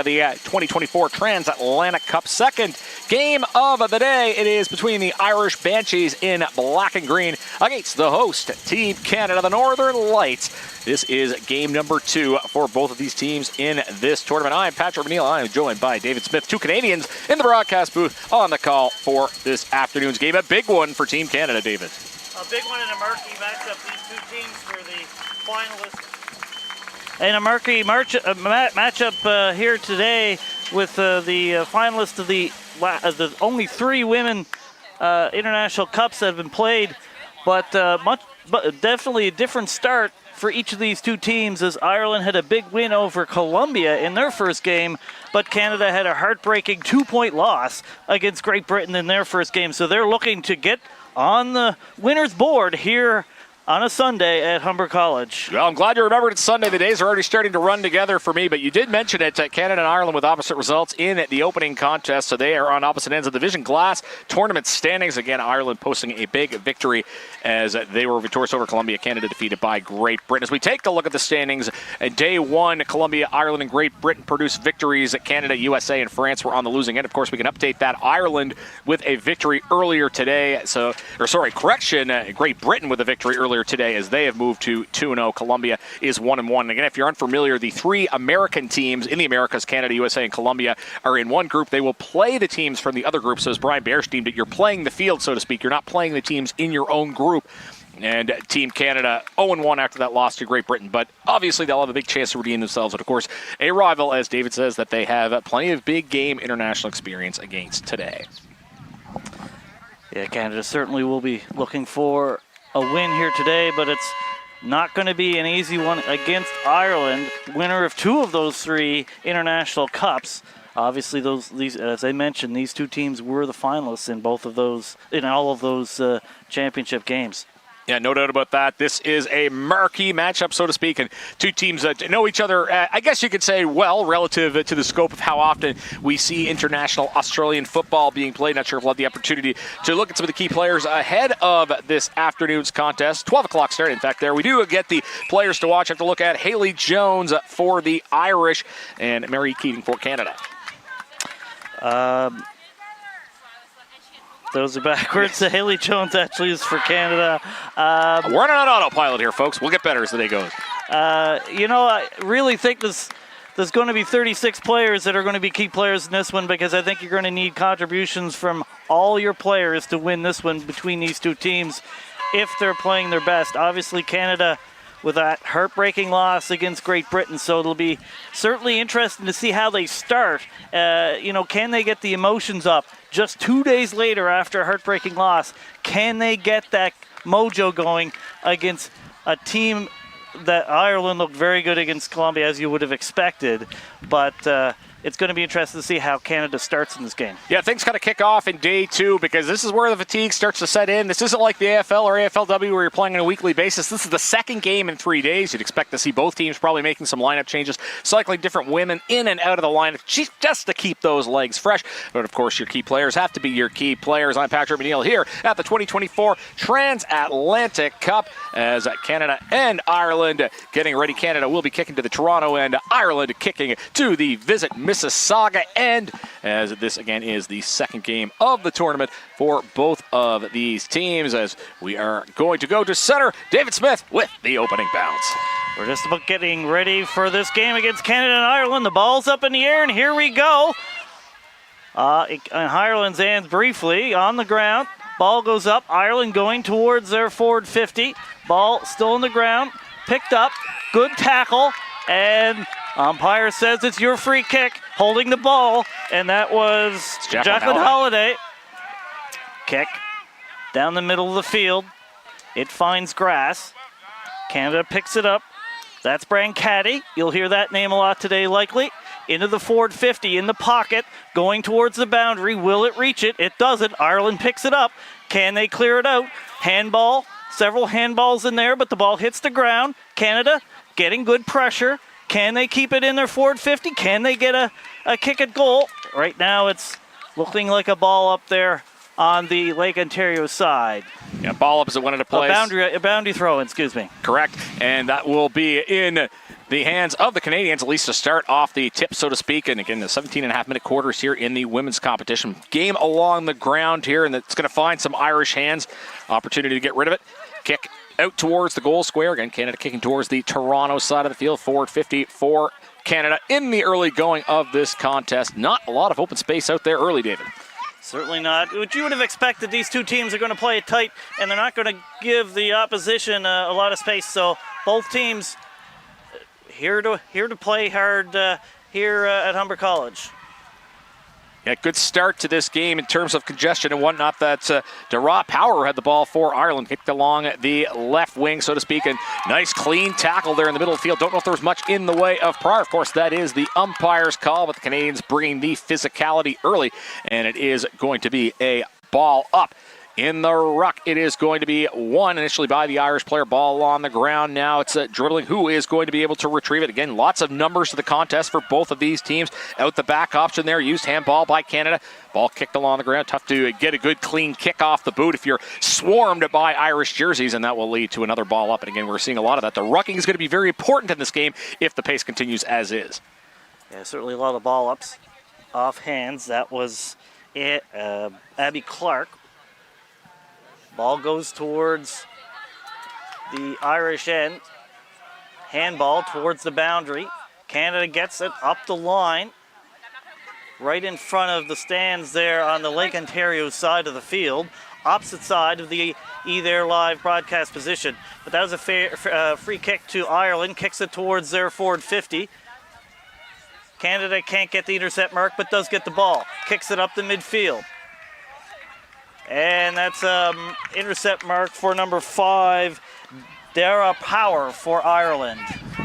The 2024 Transatlantic Cup. Second game of the day. It is between the Irish Banshees in black and green against the host, Team Canada, the Northern Lights. This is game number 2 for both of these teams in this tournament. I'm Patrick McNeil. I am joined by David Smith, 2 Canadians in the broadcast booth on the call for this afternoon's game. A big one for Team Canada, David. A big one in a murky matchup. These two teams for the finalists. And a murky matchup here today with the finalists of the only 3 women international cups that have been played, but definitely a different start for each of these two teams, as Ireland had a big win over Colombia in their first game, but Canada had a heartbreaking 2-point loss against Great Britain in their first game. So they're looking to get on the winner's board here on a Sunday at Humber College. Well, I'm glad you remembered it's Sunday. The days are already starting to run together for me, but you did mention it. Canada and Ireland with opposite results in the opening contest, so they are on opposite ends of the Division Glass tournament standings. Again, Ireland posting a big victory as they were victorious over Colombia. Canada defeated by Great Britain. As we take a look at the standings, day 1, Colombia, Ireland, and Great Britain produced victories. Canada, USA, and France were on the losing end. Of course, we can update that. Ireland with a victory earlier today. Great Britain with a victory earlier today as they have moved to 2-0. Colombia is 1-1. Again, if you're unfamiliar, the 3 American teams in the Americas, Canada, USA, and Colombia, are in one group. They will play the teams from the other group. So as Brian Bears deemed it, you're playing the field, so to speak. You're not playing the teams in your own group. And Team Canada 0-1 after that loss to Great Britain. But obviously they'll have a big chance to redeem themselves. But of course, a rival, as David says, that they have plenty of big game international experience against today. Yeah, Canada certainly will be looking for a win here today, but it's not going to be an easy one against Ireland, winner of 2 of those 3 international cups. Obviously, these, as I mentioned, these 2 teams were the finalists in all of those championship games. Yeah, no doubt about that. This is a murky matchup, so to speak, and 2 teams that know each other, I guess you could say, well, relative to the scope of how often we see international Australian football being played. Not sure if we'll have the opportunity to look at some of the key players ahead of this afternoon's contest. 12 o'clock start, in fact, there. We do get the players to watch. Have to look at Hayley Jones for the Irish and Mary Keating for Canada. Those are backwards. Yes. Hayley Jones actually is for Canada. We're on an autopilot here, folks. We'll get better as the day goes. I really think there's going to be 36 players that are going to be key players in this one, because I think you're going to need contributions from all your players to win this one between these 2 teams if they're playing their best. Obviously, Canada with that heartbreaking loss against Great Britain, so it'll be certainly interesting to see how they start. Can they get the emotions up just 2 days later after a heartbreaking loss? Can they get that mojo going against a team that Ireland looked very good against Colombia, as you would have expected, but it's going to be interesting to see how Canada starts in this game. Yeah, things kind of kick off in day 2 because this is where the fatigue starts to set in. This isn't like the AFL or AFLW where you're playing on a weekly basis. This is the second game in 3 days. You'd expect to see both teams probably making some lineup changes, cycling different women in and out of the lineup just to keep those legs fresh. But of course, your key players have to be your key players. I'm Patrick McNeil here at the 2024 Transatlantic Cup as Canada and Ireland getting ready. Canada will be kicking to the Toronto end, Ireland kicking to the Visit Mississauga end, as this again is the second game of the tournament for both of these teams, as we are going to go to center. David Smith with the opening bounce. We're just about getting ready for this game against Canada and Ireland. The ball's up in the air, and here we go. In Ireland's hands briefly on the ground. Ball goes up. Ireland going towards their forward 50. Ball still on the ground. Picked up. Good tackle. And umpire says it's your free kick, holding the ball. And that was Jacqueline Holiday. Kick down the middle of the field. It finds grass. Canada picks it up. That's Brancati. You'll hear that name a lot today, likely. Into the forward 50, in the pocket, going towards the boundary. Will it reach it? It doesn't. Ireland picks it up. Can they clear it out? Handball. Several handballs in there, but the ball hits the ground. Canada getting good pressure. Can they keep it in their forward 50? Can they get a kick at goal? Right now it's looking like a ball up there on the Lake Ontario side. Yeah, ball up as it went into place. A boundary throw, excuse me. Correct. And that will be in the hands of the Canadians, at least to start off the tip, so to speak. And again, the 17.5-minute quarters here in the women's competition. Game along the ground here, and it's going to find some Irish hands. Opportunity to get rid of it. Kick out towards the goal square. Again, Canada kicking towards the Toronto side of the field. Forward 50 for Canada in the early going of this contest. Not a lot of open space out there early, David. Certainly not. What you would have expected, these two teams are going to play it tight, and they're not going to give the opposition a lot of space. So both teams here to play hard here at Humber College. Yeah, good start to this game in terms of congestion and whatnot. That's Dara Power had the ball for Ireland, kicked along the left wing, so to speak, and nice clean tackle there in the middle of the field. Don't know if there was much in the way of Pryor. Of course, that is the umpire's call, but the Canadians bringing the physicality early, and it is going to be a ball up. In the ruck, it is going to be won initially by the Irish player. Ball on the ground now. It's dribbling. Who is going to be able to retrieve it? Again, lots of numbers to the contest for both of these teams. Out the back option there. Used handball by Canada. Ball kicked along the ground. Tough to get a good clean kick off the boot if you're swarmed by Irish jerseys, and that will lead to another ball up. And again, we're seeing a lot of that. The rucking is going to be very important in this game if the pace continues as is. Yeah, certainly a lot of ball ups off hands. That was it. Abby Clark. Ball goes towards the Irish end. Handball towards the boundary. Canada gets it up the line. Right in front of the stands there on the Lake Ontario side of the field. Opposite side of the E-There live broadcast position. But that was a free kick to Ireland. Kicks it towards their forward 50. Canada can't get the intercept mark, but does get the ball. Kicks it up the midfield. And that's intercept mark for number 5, Dara Power for Ireland.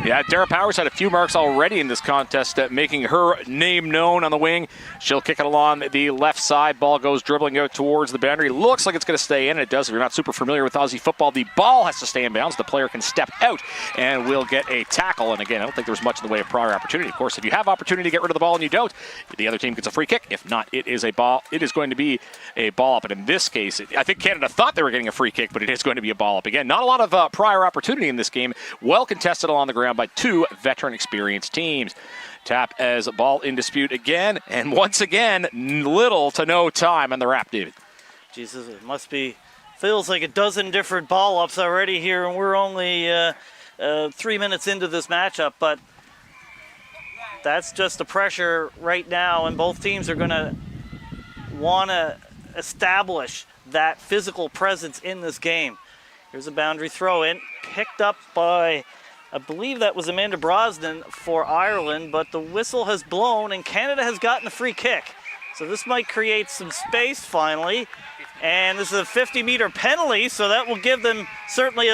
Yeah, Dara Powers had a few marks already in this contest, making her name known on the wing. She'll kick it along the left side. Ball goes dribbling out towards the boundary. Looks like it's going to stay in. It does. If you're not super familiar with Aussie football, the ball has to stay in bounds. The player can step out and will get a tackle. And again, I don't think there's much in the way of prior opportunity. Of course, if you have opportunity to get rid of the ball and you don't, the other team gets a free kick. If not, it is a ball. It is going to be a ball up. But in this case, I think Canada thought they were getting a free kick, but it is going to be a ball up. Again, not a lot of prior opportunity in this game. Well contested along the ground by two veteran experienced teams. Tap as a ball in dispute again, and once again, little to no time on the wrap, David. Jesus, it must be, feels like a dozen different ball ups already here, and we're only 3 minutes into this matchup, but that's just the pressure right now, and both teams are going to want to establish that physical presence in this game. Here's a boundary throw in, picked up by, I believe that was Amanda Brosnan for Ireland, but the whistle has blown and Canada has gotten a free kick. So this might create some space finally. And this is a 50-meter penalty, so that will give them certainly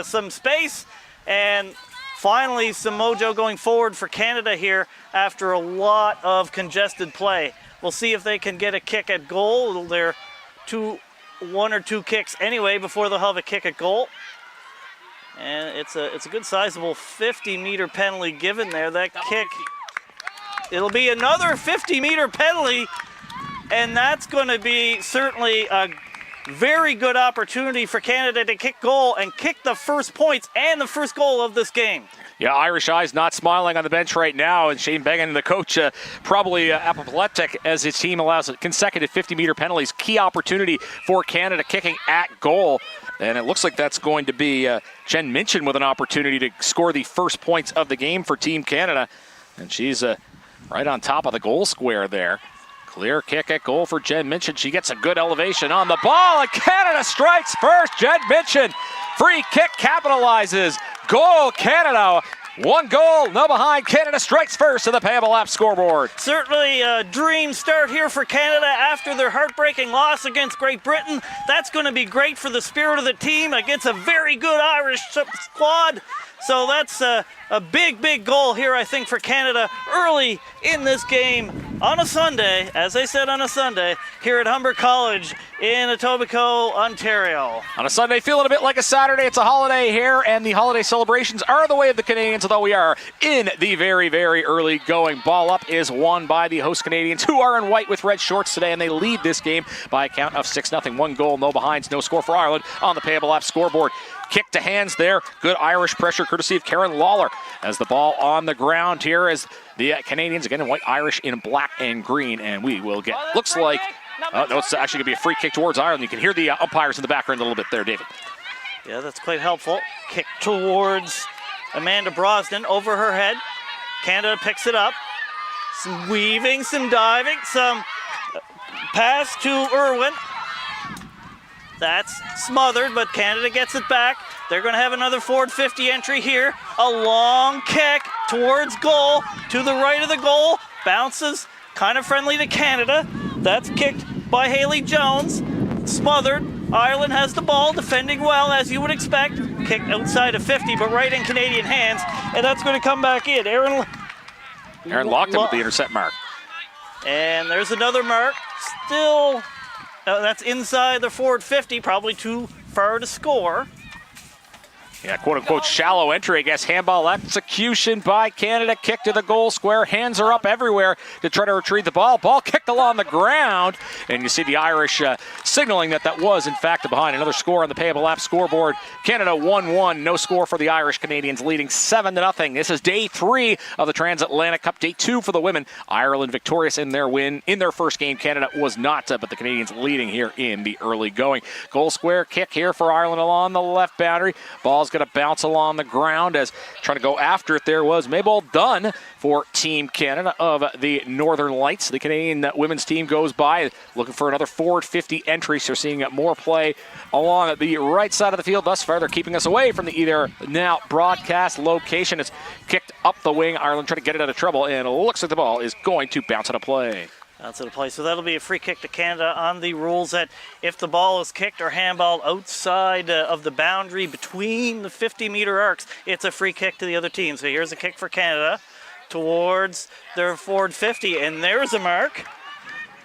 some space. And finally some mojo going forward for Canada here after a lot of congested play. We'll see if they can get a kick at goal. They're one or two kicks anyway before they'll have a kick at goal. And it's a good sizable 50-meter penalty given there. That kick, it'll be another 50-meter penalty, and that's going to be certainly a very good opportunity for Canada to kick goal and kick the first points and the first goal of this game. Yeah, Irish eyes not smiling on the bench right now, and Shane Began, the coach, probably apoplectic as his team allows consecutive 50-meter penalties. Key opportunity for Canada kicking at goal, and it looks like that's going to be Jen Minchin with an opportunity to score the first points of the game for Team Canada, and she's right on top of the goal square there. Clear kick at goal for Jen Minchin. She gets a good elevation on the ball, and Canada strikes first. Jen Minchin, free kick, capitalizes. Goal, Canada. One goal, no behind. Canada strikes first to the Payable app scoreboard. Certainly a dream start here for Canada after their heartbreaking loss against Great Britain. That's going to be great for the spirit of the team against a very good Irish squad. So that's a big, big goal here, I think, for Canada early in this game on a Sunday, as I said, on a Sunday, here at Humber College in Etobicoke, Ontario. On a Sunday, feeling a bit like a Saturday. It's a holiday here, and the holiday celebrations are the way of the Canadians, although we are in the very, very early going. Ball up is won by the host Canadians, who are in white with red shorts today, and they lead this game by a count of 6-0. 1 goal, no behinds, no score for Ireland on the Payable app scoreboard. Kick to hands there. Good Irish pressure courtesy of Karen Lawler as the ball on the ground here as the Canadians, again in white, Irish in black and green, and we will get, looks like, no, it's actually going to be a free kick towards Ireland. You can hear the umpires in the background a little bit there, David. Yeah, that's quite helpful. Kick towards Amanda Brosnan over her head. Canada picks it up. Some weaving, some diving, some pass to Irwin. That's smothered, but Canada gets it back. They're going to have another forward 50 entry here. A long kick towards goal, to the right of the goal. Bounces, kind of friendly to Canada. That's kicked by Haley Jones. Smothered. Ireland has the ball, defending well, as you would expect. Kick outside of 50, but right in Canadian hands. And that's going to come back in. Aaron locked him with the intercept mark. And there's another mark. Still... that's inside the forward 50, probably too far to score. Yeah, quote-unquote shallow entry, I guess. Handball execution by Canada. Kick to the goal square. Hands are up everywhere to try to retrieve the ball. Ball kicked along the ground. And you see the Irish signaling that was, in fact, a behind. Another score on the Payable app scoreboard. Canada 1-1. No score for the Irish. Canadians leading 7-0. This is day 3 of the Transatlantic Cup. Day 2 for the women. Ireland victorious in their win. In their first game, Canada was not, but the Canadians leading here in the early going. Goal square kick here for Ireland along the left boundary. Ball's going to bounce along the ground as trying to go after it there was Mabel Dunn for Team Canada of the Northern Lights. The Canadian women's team goes by looking for another forward 50 entry, so seeing more play along the right side of the field. Thus far, they're keeping us away from the either now broadcast location. It's kicked up the wing. Ireland trying to get it out of trouble, and it looks like the ball is going to bounce out of play. That's the play. So that'll be a free kick to Canada on the rules that if the ball is kicked or handball outside of the boundary between the 50-meter arcs, it's a free kick to the other team. So here's a kick for Canada towards their forward 50, and there's a mark.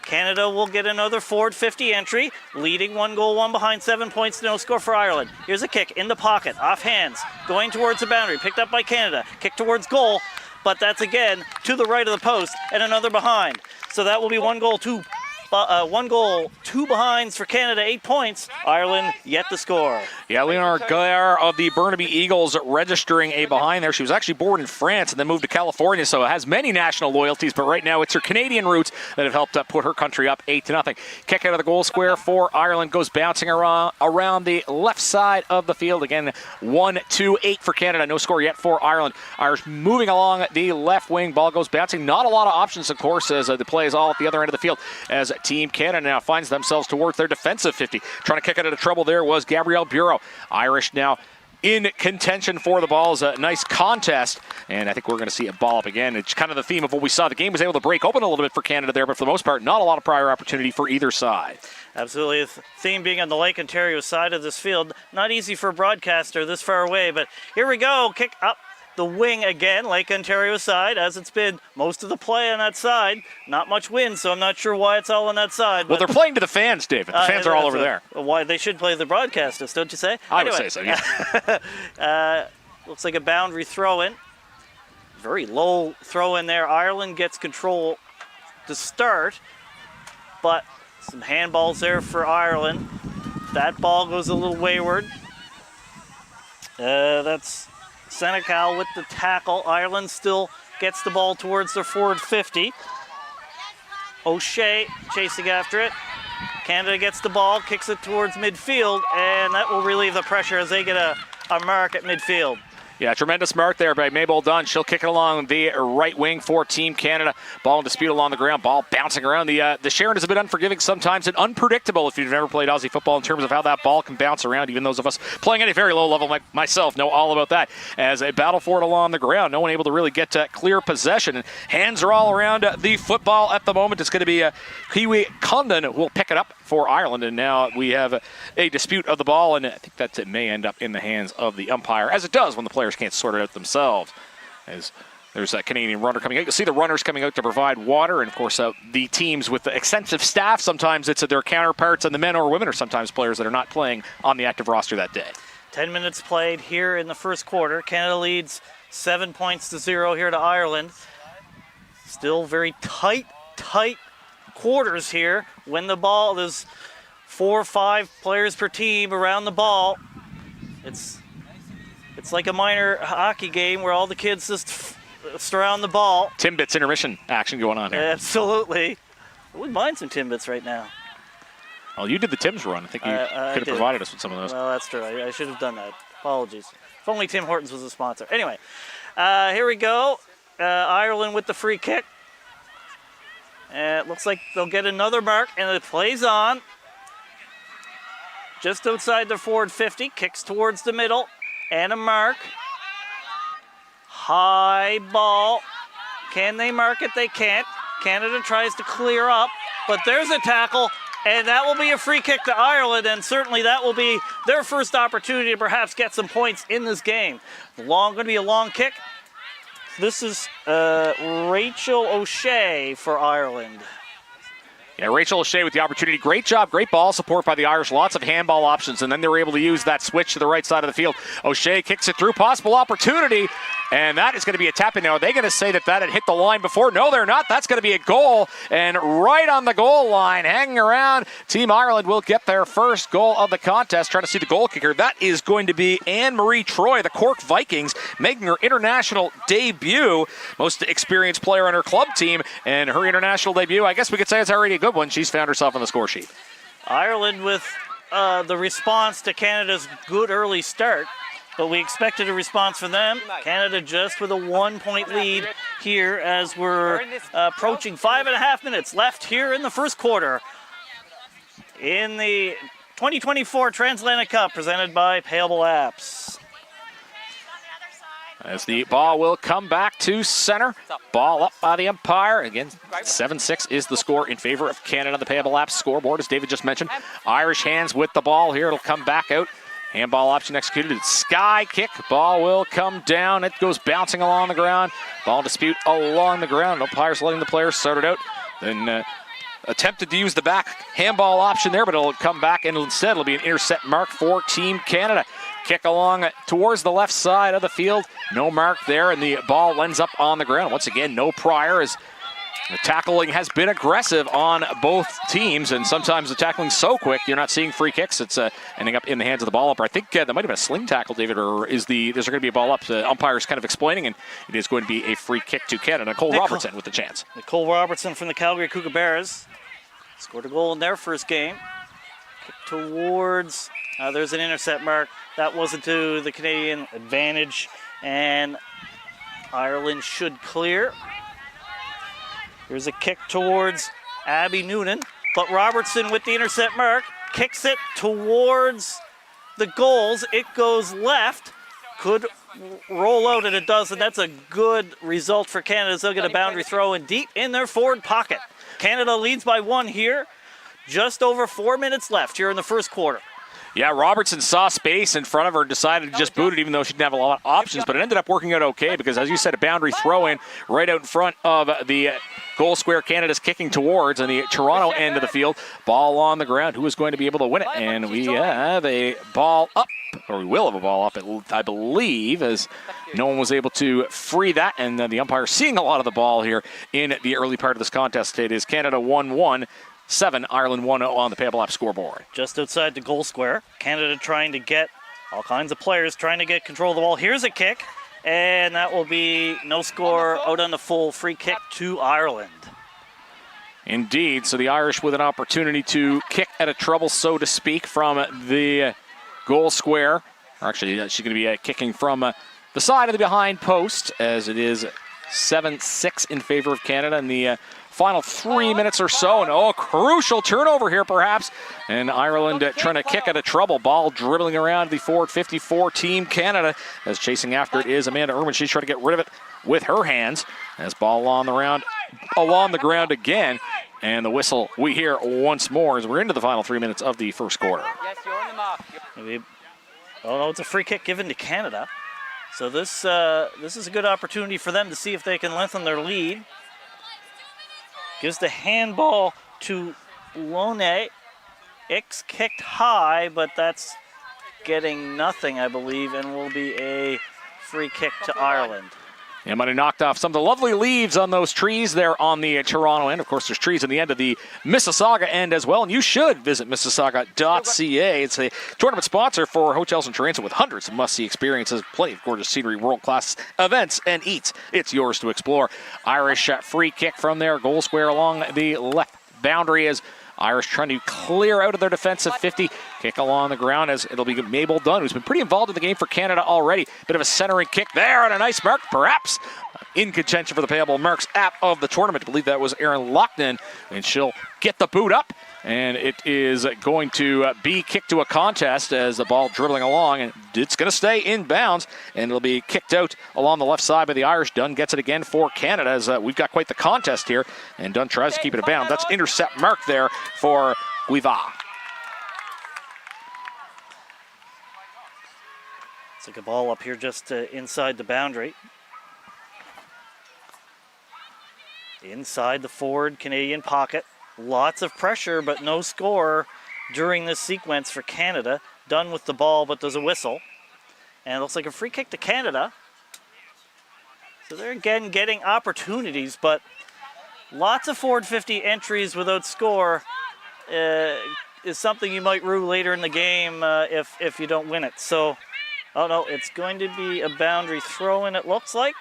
Canada will get another forward 50 entry, leading 1 goal, 1 behind, 7 points, no score for Ireland. Here's a kick in the pocket, off hands, going towards the boundary, picked up by Canada, kick towards goal, but that's again to the right of the post and another behind. So that will be 1 goal, 2 behinds for Canada, 8 points. Ireland yet to score. Yeah, Leonor Gaillard of the Burnaby Eagles registering a behind there. She was actually born in France and then moved to California, so has many national loyalties, but right now it's her Canadian roots that have helped put her country up 8-0. Kick out of the goal square for Ireland, goes bouncing around the left side of the field. Again, 1-2-8 for Canada. No score yet for Ireland. Irish moving along the left wing. Ball goes bouncing. Not a lot of options, of course, as the play is all at the other end of the field as Team Canada now finds themselves towards their defensive 50. Trying to kick out of trouble there was Gabrielle Bureau. Irish now in contention for the ball. Is a nice contest, and I think we're going to see a ball up again. It's kind of the theme of what we saw. The game was able to break open a little bit for Canada there, but for the most part, not a lot of prior opportunity for either side. Absolutely. The theme being on the Lake Ontario side of this field. Not easy for a broadcaster this far away, but here we go. Kick up the wing again, Lake Ontario side, as it's been most of the play on that side. Not much wind, so I'm not sure why it's all on that side. Well, they're playing to the fans, David. The fans are all over there. Why they should play the broadcasters, don't you say? I would say so, yeah. Looks like a boundary throw-in. Very low throw-in there. Ireland gets control to start, but some handballs there for Ireland. That ball goes a little wayward. That's Senecal with the tackle. Ireland still gets the ball towards their forward 50. O'Shea chasing after it. Canada gets the ball, kicks it towards midfield, and that will relieve the pressure as they get a mark at midfield. Yeah, tremendous mark there by Mabel Dunn. She'll kick it along the right wing for Team Canada. Ball in dispute along the ground. Ball bouncing around. The Sharon is a bit unforgiving sometimes and unpredictable if you've never played Aussie football in terms of how that ball can bounce around. Even those of us playing at a very low level like myself know all about that. As a battle for it along the ground, no one able to really get clear possession. And hands are all around the football at the moment. It's going to be Kiwi Condon who will pick it up for Ireland. And now we have a dispute of the ball, and I think that it may end up in the hands of the umpire, as it does when the players Irish can't sort it out themselves. As there's that Canadian runner coming out. You'll see the runners coming out to provide water. And, of course, the teams with the extensive staff, sometimes it's their counterparts and the men or women, or sometimes players that are not playing on the active roster that day. 10 minutes played here in the first quarter. Canada leads 7-0 here to Ireland. Still very tight quarters here. When the ball, there's 4 or 5 players per team around the ball. It's like a minor hockey game where all the kids just surround the ball. Timbits intermission action going on here. Absolutely. I wouldn't mind some Timbits right now. Well, you did the Tim's run. I think you could have provided us with some of those. Well, that's true. I should have done that. Apologies. If only Tim Hortons was a sponsor. Anyway, here we go. Ireland with the free kick. It looks like they'll get another mark, and it plays on. Just outside the forward 50, kicks towards the middle, and a mark. High ball. Can they mark it? They can't. Canada tries to clear up, but there's a tackle, and that will be a free kick to Ireland, and certainly that will be their first opportunity to perhaps get some points in this game. Going to be a long kick. This is Rachel O'Shea for Ireland. Yeah, Rachel O'Shea with the opportunity. Great job, great ball support by the Irish. Lots of handball options, and then they were able to use that switch to the right side of the field. O'Shea kicks it through. Possible opportunity, and that is going to be a tap-in. Now, are they going to say that had hit the line before? No, they're not. That's going to be a goal, and right on the goal line, hanging around, Team Ireland will get their first goal of the contest. Trying to see the goal kicker. That is going to be Anne-Marie Troy, the Cork Vikings, making her international debut. Most experienced player on her club team, and her international debut, I guess we could say it's already a good one. She's found herself on the score sheet. Ireland with the response to Canada's good early start, but we expected a response from them. Canada just with a 1-point lead here as we're approaching 5.5 minutes left here in the first quarter in the 2024 Transatlantic Cup presented by Payable Apps. As the ball will come back to center. Ball up by the umpire. Again, 7-6 is the score in favor of Canada. The Payable Apps scoreboard, as David just mentioned. Irish hands with the ball here. It'll come back out. Handball option executed. It's sky kick. Ball will come down. It goes bouncing along the ground. Ball dispute along the ground. Umpires letting the players sort it out. Then attempted to use the back handball option there, but it'll come back, and instead it'll be an intercept mark for Team Canada. Kick along towards the left side of the field. No mark there, and the ball ends up on the ground. Once again, no prior, as the tackling has been aggressive on both teams, and sometimes the tackling's so quick you're not seeing free kicks. It's ending up in the hands of the ball umpire. I think that might have been a sling tackle, David, or is there going to be a ball up? The umpire's kind of explaining, and it is going to be a free kick to Canada. Nicole Robertson with the chance. Nicole Robertson from the Calgary Kookaburras scored a goal in their first game. Kick towards, there's an intercept mark. That wasn't to the Canadian advantage, and Ireland should clear. Here's a kick towards Abby Noonan, but Robertson with the intercept mark kicks it towards the goals. It goes left, could roll out, and it does, and that's a good result for Canada. They'll get a boundary throw in deep in their forward pocket. Canada leads by 1 here. Just over 4 minutes left here in the first quarter. Yeah, Robertson saw space in front of her and decided to just boot it, even though she didn't have a lot of options, but it ended up working out okay because, as you said, a boundary throw-in right out in front of the goal square Canada's kicking towards on the Toronto end of the field. Ball on the ground. Who is going to be able to win it? And we have a ball up, or we will have a ball up, I believe, as no one was able to free that, and the umpire seeing a lot of the ball here in the early part of this contest. It is Canada 1-1. 7, Ireland 1-0 on the Payable App scoreboard. Just outside the goal square. Canada trying to get all kinds of players trying to get control of the ball. Here's a kick, and that will be no score out on the full free kick to Ireland. Indeed, so the Irish with an opportunity to kick at a trouble, so to speak, from the goal square. Or actually, she's going to be kicking from the side of the behind post, as it is 7-6 in favor of Canada in the final 3 minutes or so. And a crucial turnover here, perhaps. And Ireland trying to kick at a trouble. Ball dribbling around the forward 54 Team Canada, as chasing after it is Amanda Irwin. She's trying to get rid of it with her hands. As ball along the ground again. And the whistle we hear once more as we're into the final 3 minutes of the first quarter. Oh no, it's a free kick given to Canada. So this is a good opportunity for them to see if they can lengthen their lead. Gives the handball to Lone. X kicked high, but that's getting nothing, I believe, and will be a free kick to Ireland. Yeah, might have knocked off some of the lovely leaves on those trees there on the Toronto end. Of course, there's trees on the end of the Mississauga end as well, and you should visit Mississauga.ca. It's a tournament sponsor for hotels in Toronto with hundreds of must-see experiences, plenty of gorgeous scenery, world-class events, and eats. It's yours to explore. Irish free kick from there, goal square along the left boundary as Irish trying to clear out of their defensive 50. Kick along the ground as it'll be Mabel Dunn, who's been pretty involved in the game for Canada already. Bit of a centering kick there and a nice mark, perhaps in contention for the Payable Marks app of the tournament. I believe that was Erin Loughnane, and she'll get the boot up. And it is going to be kicked to a contest as the ball dribbling along, and it's going to stay in bounds, and it'll be kicked out along the left side by the Irish. Dunn gets it again for Canada as we've got quite the contest here, and Dunn tries to keep it in bounds. That's intercept mark there for Guiva. It's like a ball up here just inside the boundary. Inside the forward Canadian pocket. Lots of pressure, but no score during this sequence for Canada. Dunn with the ball, but there's a whistle. And it looks like a free kick to Canada. So they're again getting opportunities, but lots of forward 50 entries without score is something you might rue later in the game if you don't win it. So, oh no, it's going to be a boundary throw-in, it looks like.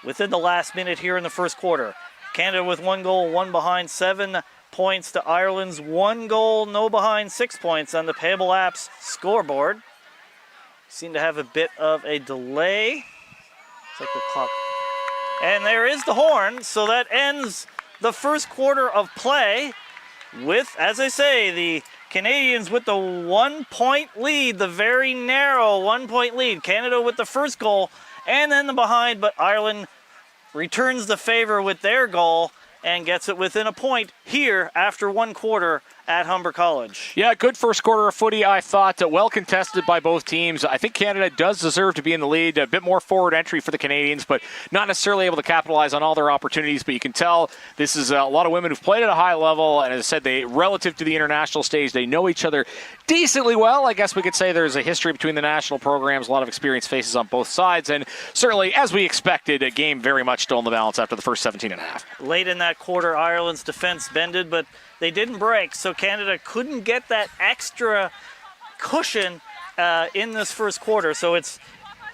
Within the last minute here in the first quarter. Canada with 1 goal, 1 behind, 7 points to Ireland's 1 goal, no behind, 6 points on the Payable Apps scoreboard. Seem to have a bit of a delay. It's like the clock. And there is the horn, so that ends the first quarter of play with, as I say, the Canadians with the 1 point lead, the very narrow 1 point lead. Canada with the first goal and then the behind, but Ireland returns the favor with their goal and gets it within a point here after 1 quarter at Humber College. Yeah, good first quarter of footy, I thought. Well contested by both teams. I think Canada does deserve to be in the lead. A bit more forward entry for the Canadians, but not necessarily able to capitalize on all their opportunities. But you can tell this is a lot of women who've played at a high level, and as I said, they, relative to the international stage, they know each other decently well. I guess we could say there's a history between the national programs, a lot of experienced faces on both sides, and certainly, as we expected, a game very much still in the balance after the first 17 and a half. Late in that quarter, Ireland's defense bended, but they didn't break, so Canada couldn't get that extra cushion in this first quarter. So it's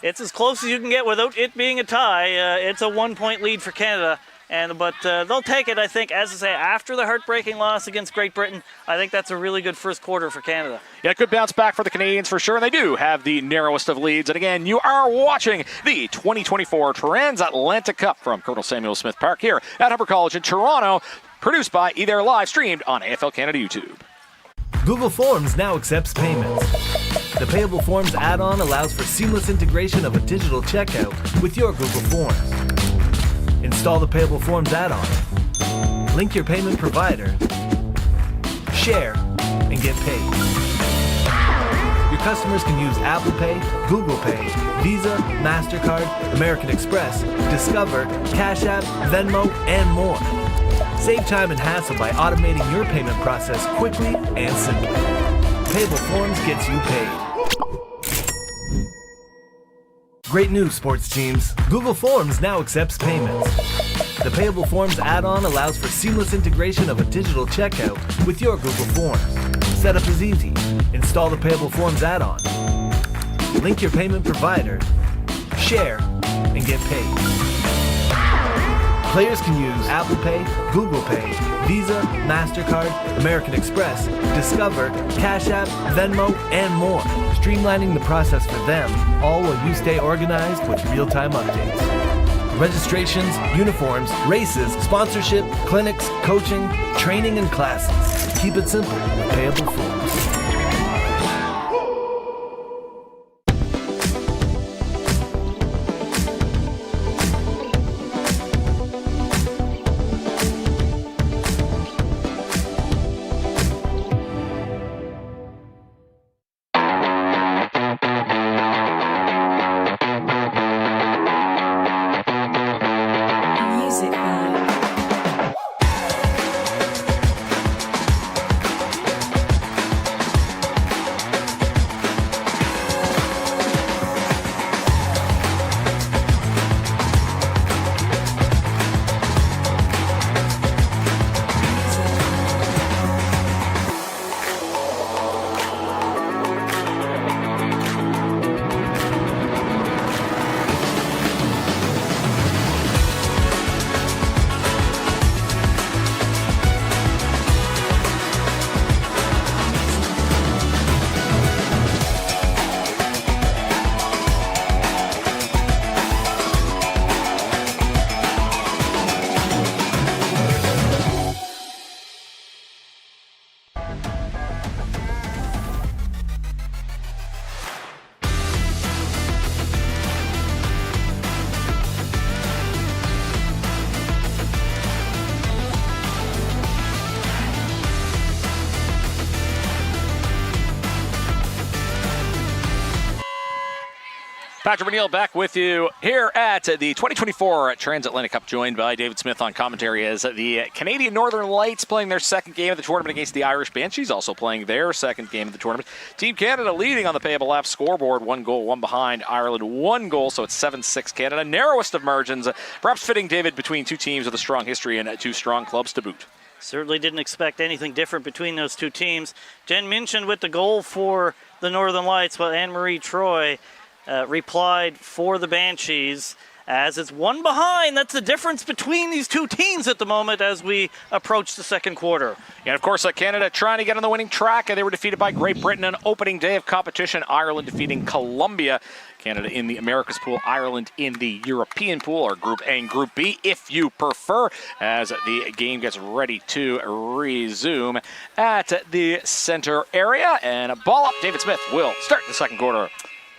as close as you can get without it being a tie. It's a 1 point lead for Canada, but they'll take it, I think, as I say, after the heartbreaking loss against Great Britain. I think that's a really good first quarter for Canada. Yeah, good bounce back for the Canadians for sure, and they do have the narrowest of leads. And again, you are watching the 2024 Transatlantic Cup from Colonel Samuel Smith Park here at Humber College in Toronto. Produced by either live streamed on AFL Canada YouTube. Google Forms now accepts payments. The Payable Forms add-on allows for seamless integration of a digital checkout with your Google Forms. Install the Payable Forms add-on. Link your payment provider. Share and get paid. Your customers can use Apple Pay, Google Pay, Visa, MasterCard, American Express, Discover, Cash App, Venmo, and more. Save time and hassle by automating your payment process quickly and simply. Payable Forms gets you paid. Great news, sports teams. Google Forms now accepts payments. The Payable Forms add-on allows for seamless integration of a digital checkout with your Google Forms. Setup is easy. Install the Payable Forms add-on. Link your payment provider. Share and get paid. Players can use Apple Pay, Google Pay, Visa, MasterCard, American Express, Discover, Cash App, Venmo, and more, streamlining the process for them, all while you stay organized with real-time updates. Registrations, uniforms, races, sponsorship, clinics, coaching, training, and classes. Keep it simple with Payable Forms. Music Vibe. Patrick McNeil back with you here at the 2024 Transatlantic Cup, joined by David Smith on commentary as the Canadian Northern Lights playing their second game of the tournament against the Irish Banshees, also playing their second game of the tournament. Team Canada leading on the Payable app scoreboard, 1 goal, 1 behind. Ireland 1 goal, so it's 7-6 Canada. Narrowest of margins, perhaps fitting, David, between two teams with a strong history and two strong clubs to boot. Certainly didn't expect anything different between those two teams. Jen mentioned with the goal for the Northern Lights, but Anne-Marie Troy replied for the Banshees as it's 1 behind. That's the difference between these two teams at the moment as we approach the second quarter. And of course, Canada trying to get on the winning track. They were defeated by Great Britain on opening day of competition. Ireland defeating Colombia. Canada in the Americas pool, Ireland in the European pool, or Group A and Group B, if you prefer, as the game gets ready to resume at the center area. And a ball up. David Smith will start the second quarter.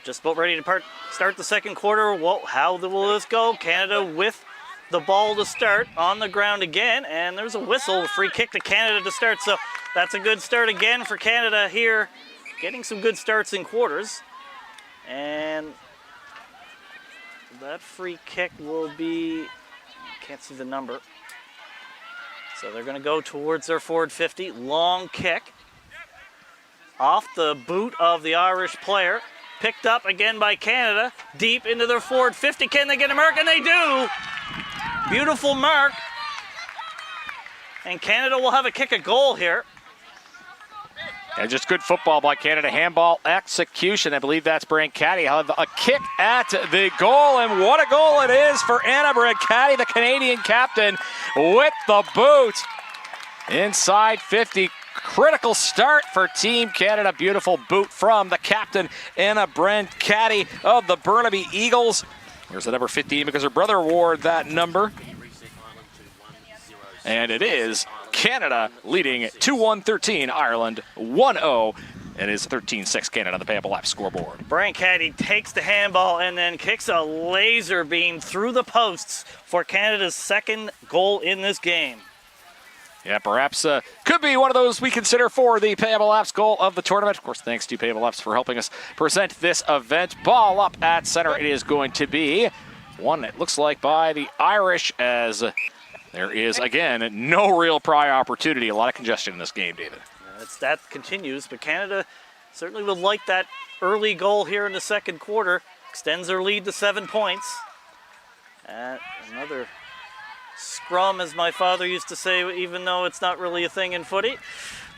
Just about ready to start the second quarter. Well, how will this go? Canada with the ball to start on the ground again, and there's a whistle, a free kick to Canada to start. So that's a good start again for Canada here, getting some good starts in quarters. And that free kick will be, can't see the number. So they're going to go towards their forward 50. Long kick off the boot of the Irish player. Picked up again by Canada, deep into their forward 50. Can they get a mark? And they do! Beautiful mark. And Canada will have a kick a goal here. And just good football by Canada. Handball execution. I believe that's Brancati. He'll have a kick at the goal. And what a goal it is for Anna Brancati, the Canadian captain, with the boot. Inside 50. Critical start for Team Canada. Beautiful boot from the captain, Anna Brancati of the Burnaby Eagles. There's the number 15 because her brother wore that number. And it is Canada leading 2-1-13, Ireland 1-0. It is 13-6 Canada on the Payable app scoreboard. Brancati takes the handball and then kicks a laser beam through the posts for Canada's second goal in this game. Yeah, perhaps could be one of those we consider for the Payable Apps goal of the tournament. Of course, thanks to Payable Apps for helping us present this event. Ball up at center. It is going to be one, it looks like, by the Irish, as there is, again, no real prior opportunity. A lot of congestion in this game, David. That continues, but Canada certainly would like that early goal here in the second quarter. Extends their lead to 7 points. Another scrum, as my father used to say, even though it's not really a thing in footy.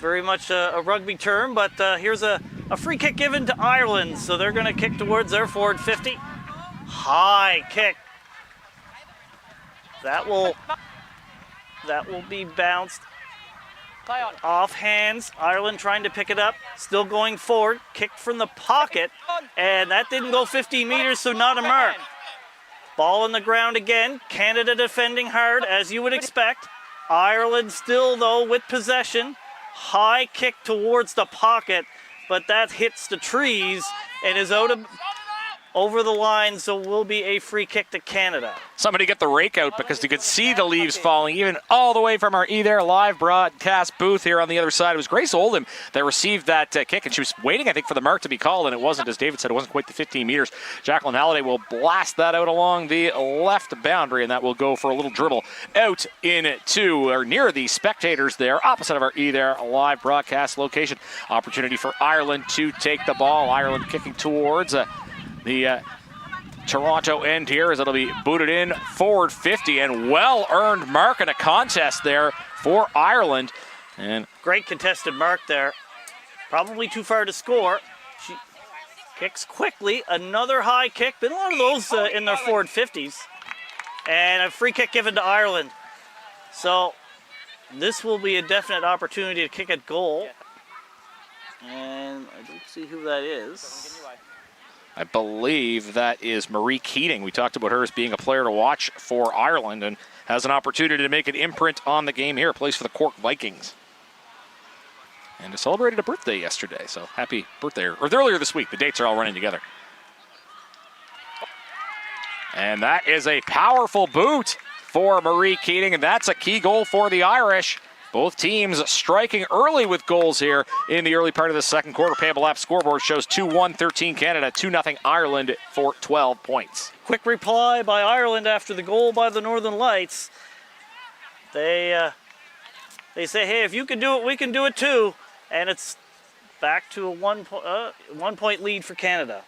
Very much a rugby term, but here's a free kick given to Ireland. So they're going to kick towards their forward 50. High kick. That will be bounced off hands. Ireland trying to pick it up. Still going forward. Kicked from the pocket. And that didn't go 15 meters, so not a mark. Ball on the ground again. Canada defending hard, as you would expect. Ireland still, though, with possession. High kick towards the pocket, but that hits the trees and is out of over the line, so will be a free kick to Canada. Somebody get the rake out because you could see the leaves falling even all the way from our There live broadcast booth here on the other side. It was Grace Oldham that received that kick, and she was waiting, I think, for the mark to be called, and it wasn't, as David said, it wasn't quite the 15 meters. Jacqueline Halliday will blast that out along the left boundary, and that will go for a little dribble out into or near the spectators there, opposite of our There live broadcast location. Opportunity for Ireland to take the ball. Ireland kicking towards the Toronto end here as it'll be booted in forward 50, and well-earned mark in a contest there for Ireland. And great contested mark there. Probably too far to score. She kicks quickly. Another high kick. Been a lot of those in their forward 50s. And a free kick given to Ireland. So this will be a definite opportunity to kick at goal. And I don't see who that is. I believe that is Marie Keating. We talked about her as being a player to watch for Ireland and has an opportunity to make an imprint on the game here. Plays for the Cork Vikings. And celebrated a birthday yesterday, so happy birthday. Or earlier this week. The dates are all running together. And that is a powerful boot for Marie Keating, and that's a key goal for the Irish. Both teams striking early with goals here in the early part of the second quarter. Payable app scoreboard shows 2-1, 13 Canada, 2-0 Ireland for 12 points. Quick reply by Ireland after the goal by the Northern Lights. They say, hey, if you can do it, we can do it too. And it's back to a 1 point lead for Canada.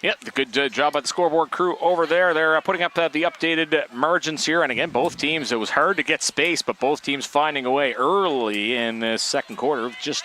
Yep, the good job by the scoreboard crew over there. They're putting up the updated margins here. And again, both teams, it was hard to get space, but both teams finding a way early in this second quarter. Just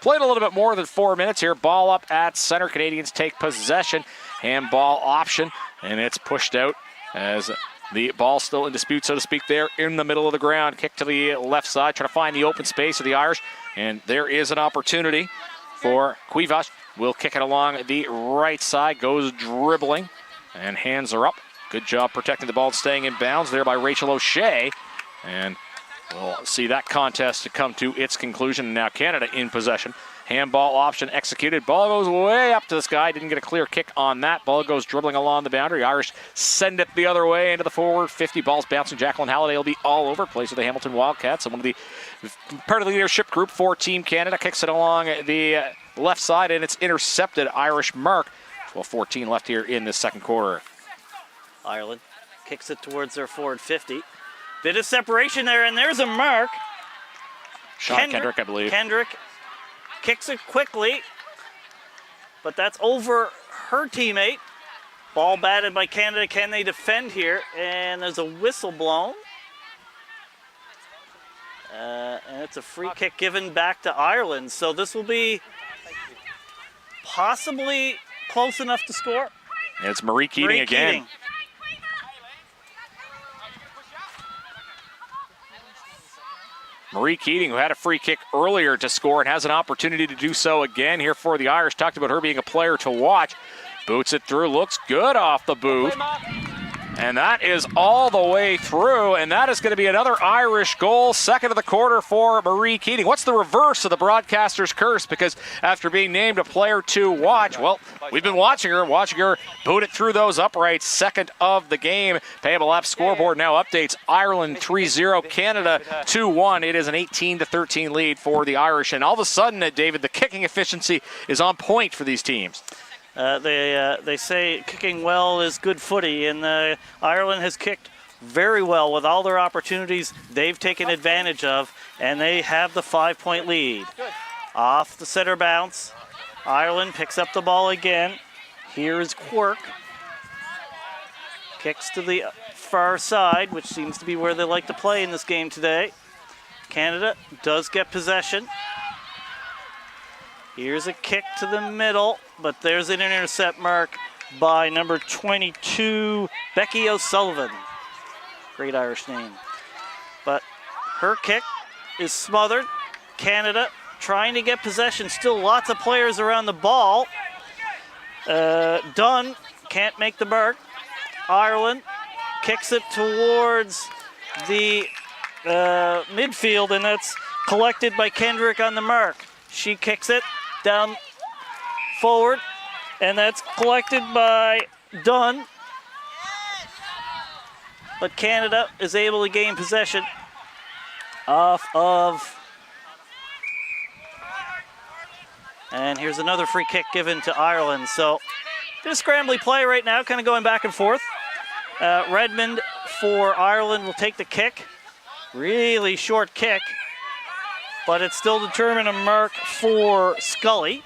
played a little bit more than 4 minutes here. Ball up at center. Canadians take possession. Handball option, and it's pushed out as the ball still in dispute, so to speak, there in the middle of the ground. Kick to the left side, trying to find the open space of the Irish. And there is an opportunity for Cuevas. Will kick it along the right side, goes dribbling, and hands are up. Good job protecting the ball and staying in bounds there by Rachel O'Shea. And we'll see that contest to come to its conclusion. Now Canada in possession. Handball option executed. Ball goes way up to the sky. Didn't get a clear kick on that. Ball goes dribbling along the boundary. Irish send it the other way into the forward 50. Ball's bouncing. Jacqueline Halliday will be all over. Plays with the Hamilton Wildcats. And one of the part of the leadership group for Team Canada kicks it along the left side, and it's intercepted. Irish mark. 12:14 left here in the second quarter. Ireland kicks it towards their forward 50. Bit of separation there, and there's a mark. Sean Kendrick, I believe. Kendrick kicks it quickly, but that's over her teammate. Ball batted by Canada. Can they defend here? And there's a whistle blown. And it's a free kick given back to Ireland. So this will be possibly close enough to score. And it's Marie Keating again. Keating. Marie Keating, who had a free kick earlier to score and has an opportunity to do so again here for the Irish. Talked about her being a player to watch. Boots it through, looks good off the boot. And that is all the way through, and that is going to be another Irish goal, second of the quarter for Marie Keating. What's the reverse of the broadcaster's curse? Because after being named a player to watch, well, we've been watching her boot it through those uprights, second of the game. Payable app scoreboard now updates Ireland 3-0, Canada 2-1. It is an 18-13 lead for the Irish, and all of a sudden, David, the kicking efficiency is on point for these teams. They say kicking well is good footy, and Ireland has kicked very well with all their opportunities they've taken advantage of, and they have the 5-point lead. Off the center bounce, Ireland picks up the ball again. Here is Quirk. Kicks to the far side, which seems to be where they like to play in this game today. Canada does get possession. Here's a kick to the middle, but there's an intercept mark by number 22, Becky O'Sullivan. Great Irish name. But her kick is smothered. Canada trying to get possession. Still lots of players around the ball. Dunn can't make the mark. Ireland kicks it towards the midfield, and that's collected by Kendrick on the mark. She kicks it down forward. And that's collected by Dunn. But Canada is able to gain possession off of... And here's another free kick given to Ireland. So, bit of scrambly play right now, kind of going back and forth. Redmond for Ireland will take the kick. Really short kick, but it's still determined a mark for Scully.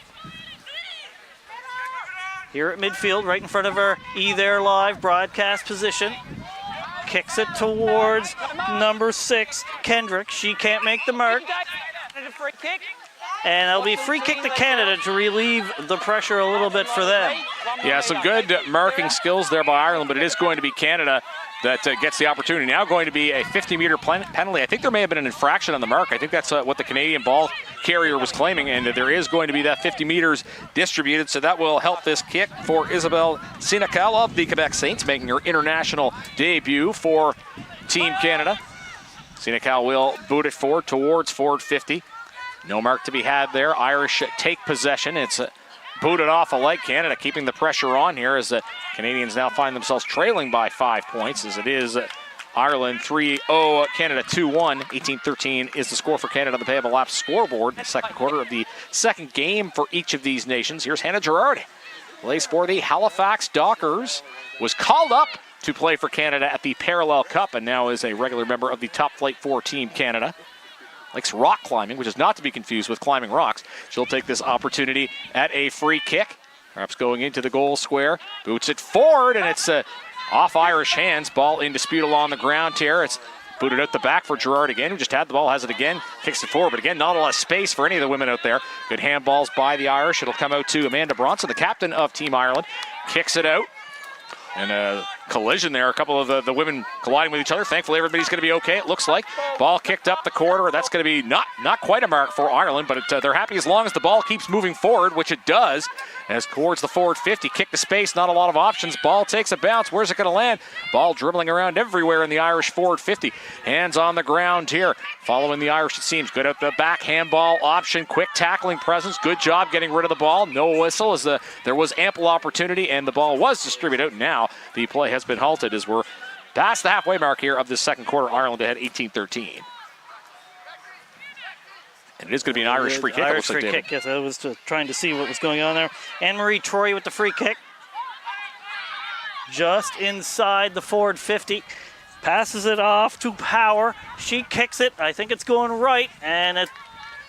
Here at midfield, right in front of our There Live broadcast position. Kicks it towards number 6, Kendrick. She can't make the mark. And it'll be a free kick to Canada to relieve the pressure a little bit for them. Yeah, some good marking skills there by Ireland, but it is going to be Canada that gets the opportunity. Now going to be a 50-meter penalty. I think there may have been an infraction on the mark. I think that's what the Canadian ball carrier was claiming, and there is going to be that 50 meters distributed, so that will help this kick for Isabelle Senecal of the Quebec Saints, making her international debut for Team Canada. Senecal will boot it forward towards forward 50. No mark to be had there. Irish take possession. It's booted off alike. Canada keeping the pressure on here as the Canadians now find themselves trailing by 5 points, as it is Ireland 3-0, Canada 2-1. 18-13 is the score for Canada on the Payable Laps scoreboard in the second quarter of the second game for each of these nations. Here's Hannah Gerard. Plays for the Halifax Dockers. Was called up to play for Canada at the Parallel Cup and now is a regular member of the Top Flight 4 Team Canada. Likes rock climbing, which is not to be confused with climbing rocks. She'll take this opportunity at a free kick. Perhaps going into the goal square. Boots it forward, and it's off Irish hands. Ball in dispute along the ground here. It's booted out the back for Gerard again, who just had the ball, has it again, kicks it forward. But again, not a lot of space for any of the women out there. Good handballs by the Irish. It'll come out to Amanda Bronson, the captain of Team Ireland. Kicks it out. And a collision there, a couple of the women colliding with each other. Thankfully, everybody's going to be okay, it looks like. Ball kicked up the corridor. That's going to be not quite a mark for Ireland, but they're happy as long as the ball keeps moving forward, which it does. As towards the forward 50, kick to space, not a lot of options. Ball takes a bounce. Where's it going to land? Ball dribbling around everywhere in the Irish forward 50. Hands on the ground here. Following the Irish, it seems. Good at the back handball option. Quick tackling presence. Good job getting rid of the ball. No whistle as there was ample opportunity and the ball was distributed out. Now the play has been halted as we're past the halfway mark here of this second quarter. Ireland ahead 18-13. And it is going to be an Irish free kick. Irish free kick, yes. I was trying to see what was going on there. Anne-Marie Troy with the free kick. Just inside the forward 50. Passes it off to Power. She kicks it. I think it's going right, and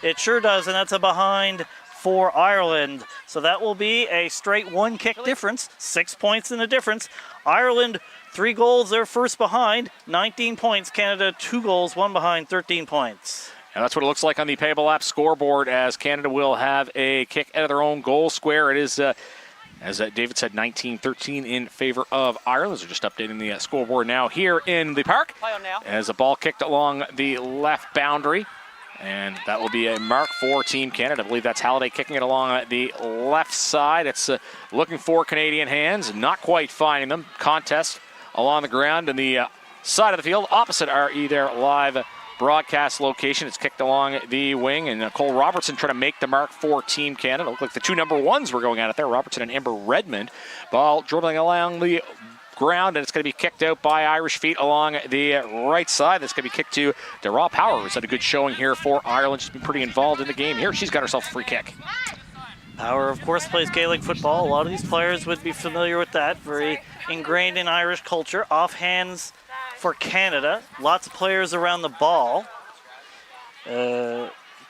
it sure does, and that's a behind for Ireland. So that will be a straight one kick difference. 6 points in the difference. Ireland, 3 goals, they're first behind. 19 points. Canada, 2 goals, 1 behind, 13 points. And that's what it looks like on the Payable app scoreboard as Canada will have a kick out of their own goal square. It is, as David said, 19-13 in favor of Ireland. So just updating the scoreboard now here in the park. As a ball kicked along the left boundary. And that will be a mark for Team Canada. I believe that's Halliday kicking it along the left side. It's looking for Canadian hands, not quite finding them. Contest along the ground and the side of the field opposite our There Live broadcast location. It's kicked along the wing, and Cole Robertson trying to make the mark for Team Canada. Look like the 2 number 1s were going at it there, Robertson and Amber Redmond. Ball dribbling along the ground, and it's going to be kicked out by Irish feet along the right side. That's going to be kicked to Dara Power, who's had a good showing here for Ireland. She's been pretty involved in the game here. She's got herself a free kick. Power, of course, plays Gaelic football. A lot of these players would be familiar with that. Very ingrained in Irish culture. Off hands for Canada. Lots of players around the ball.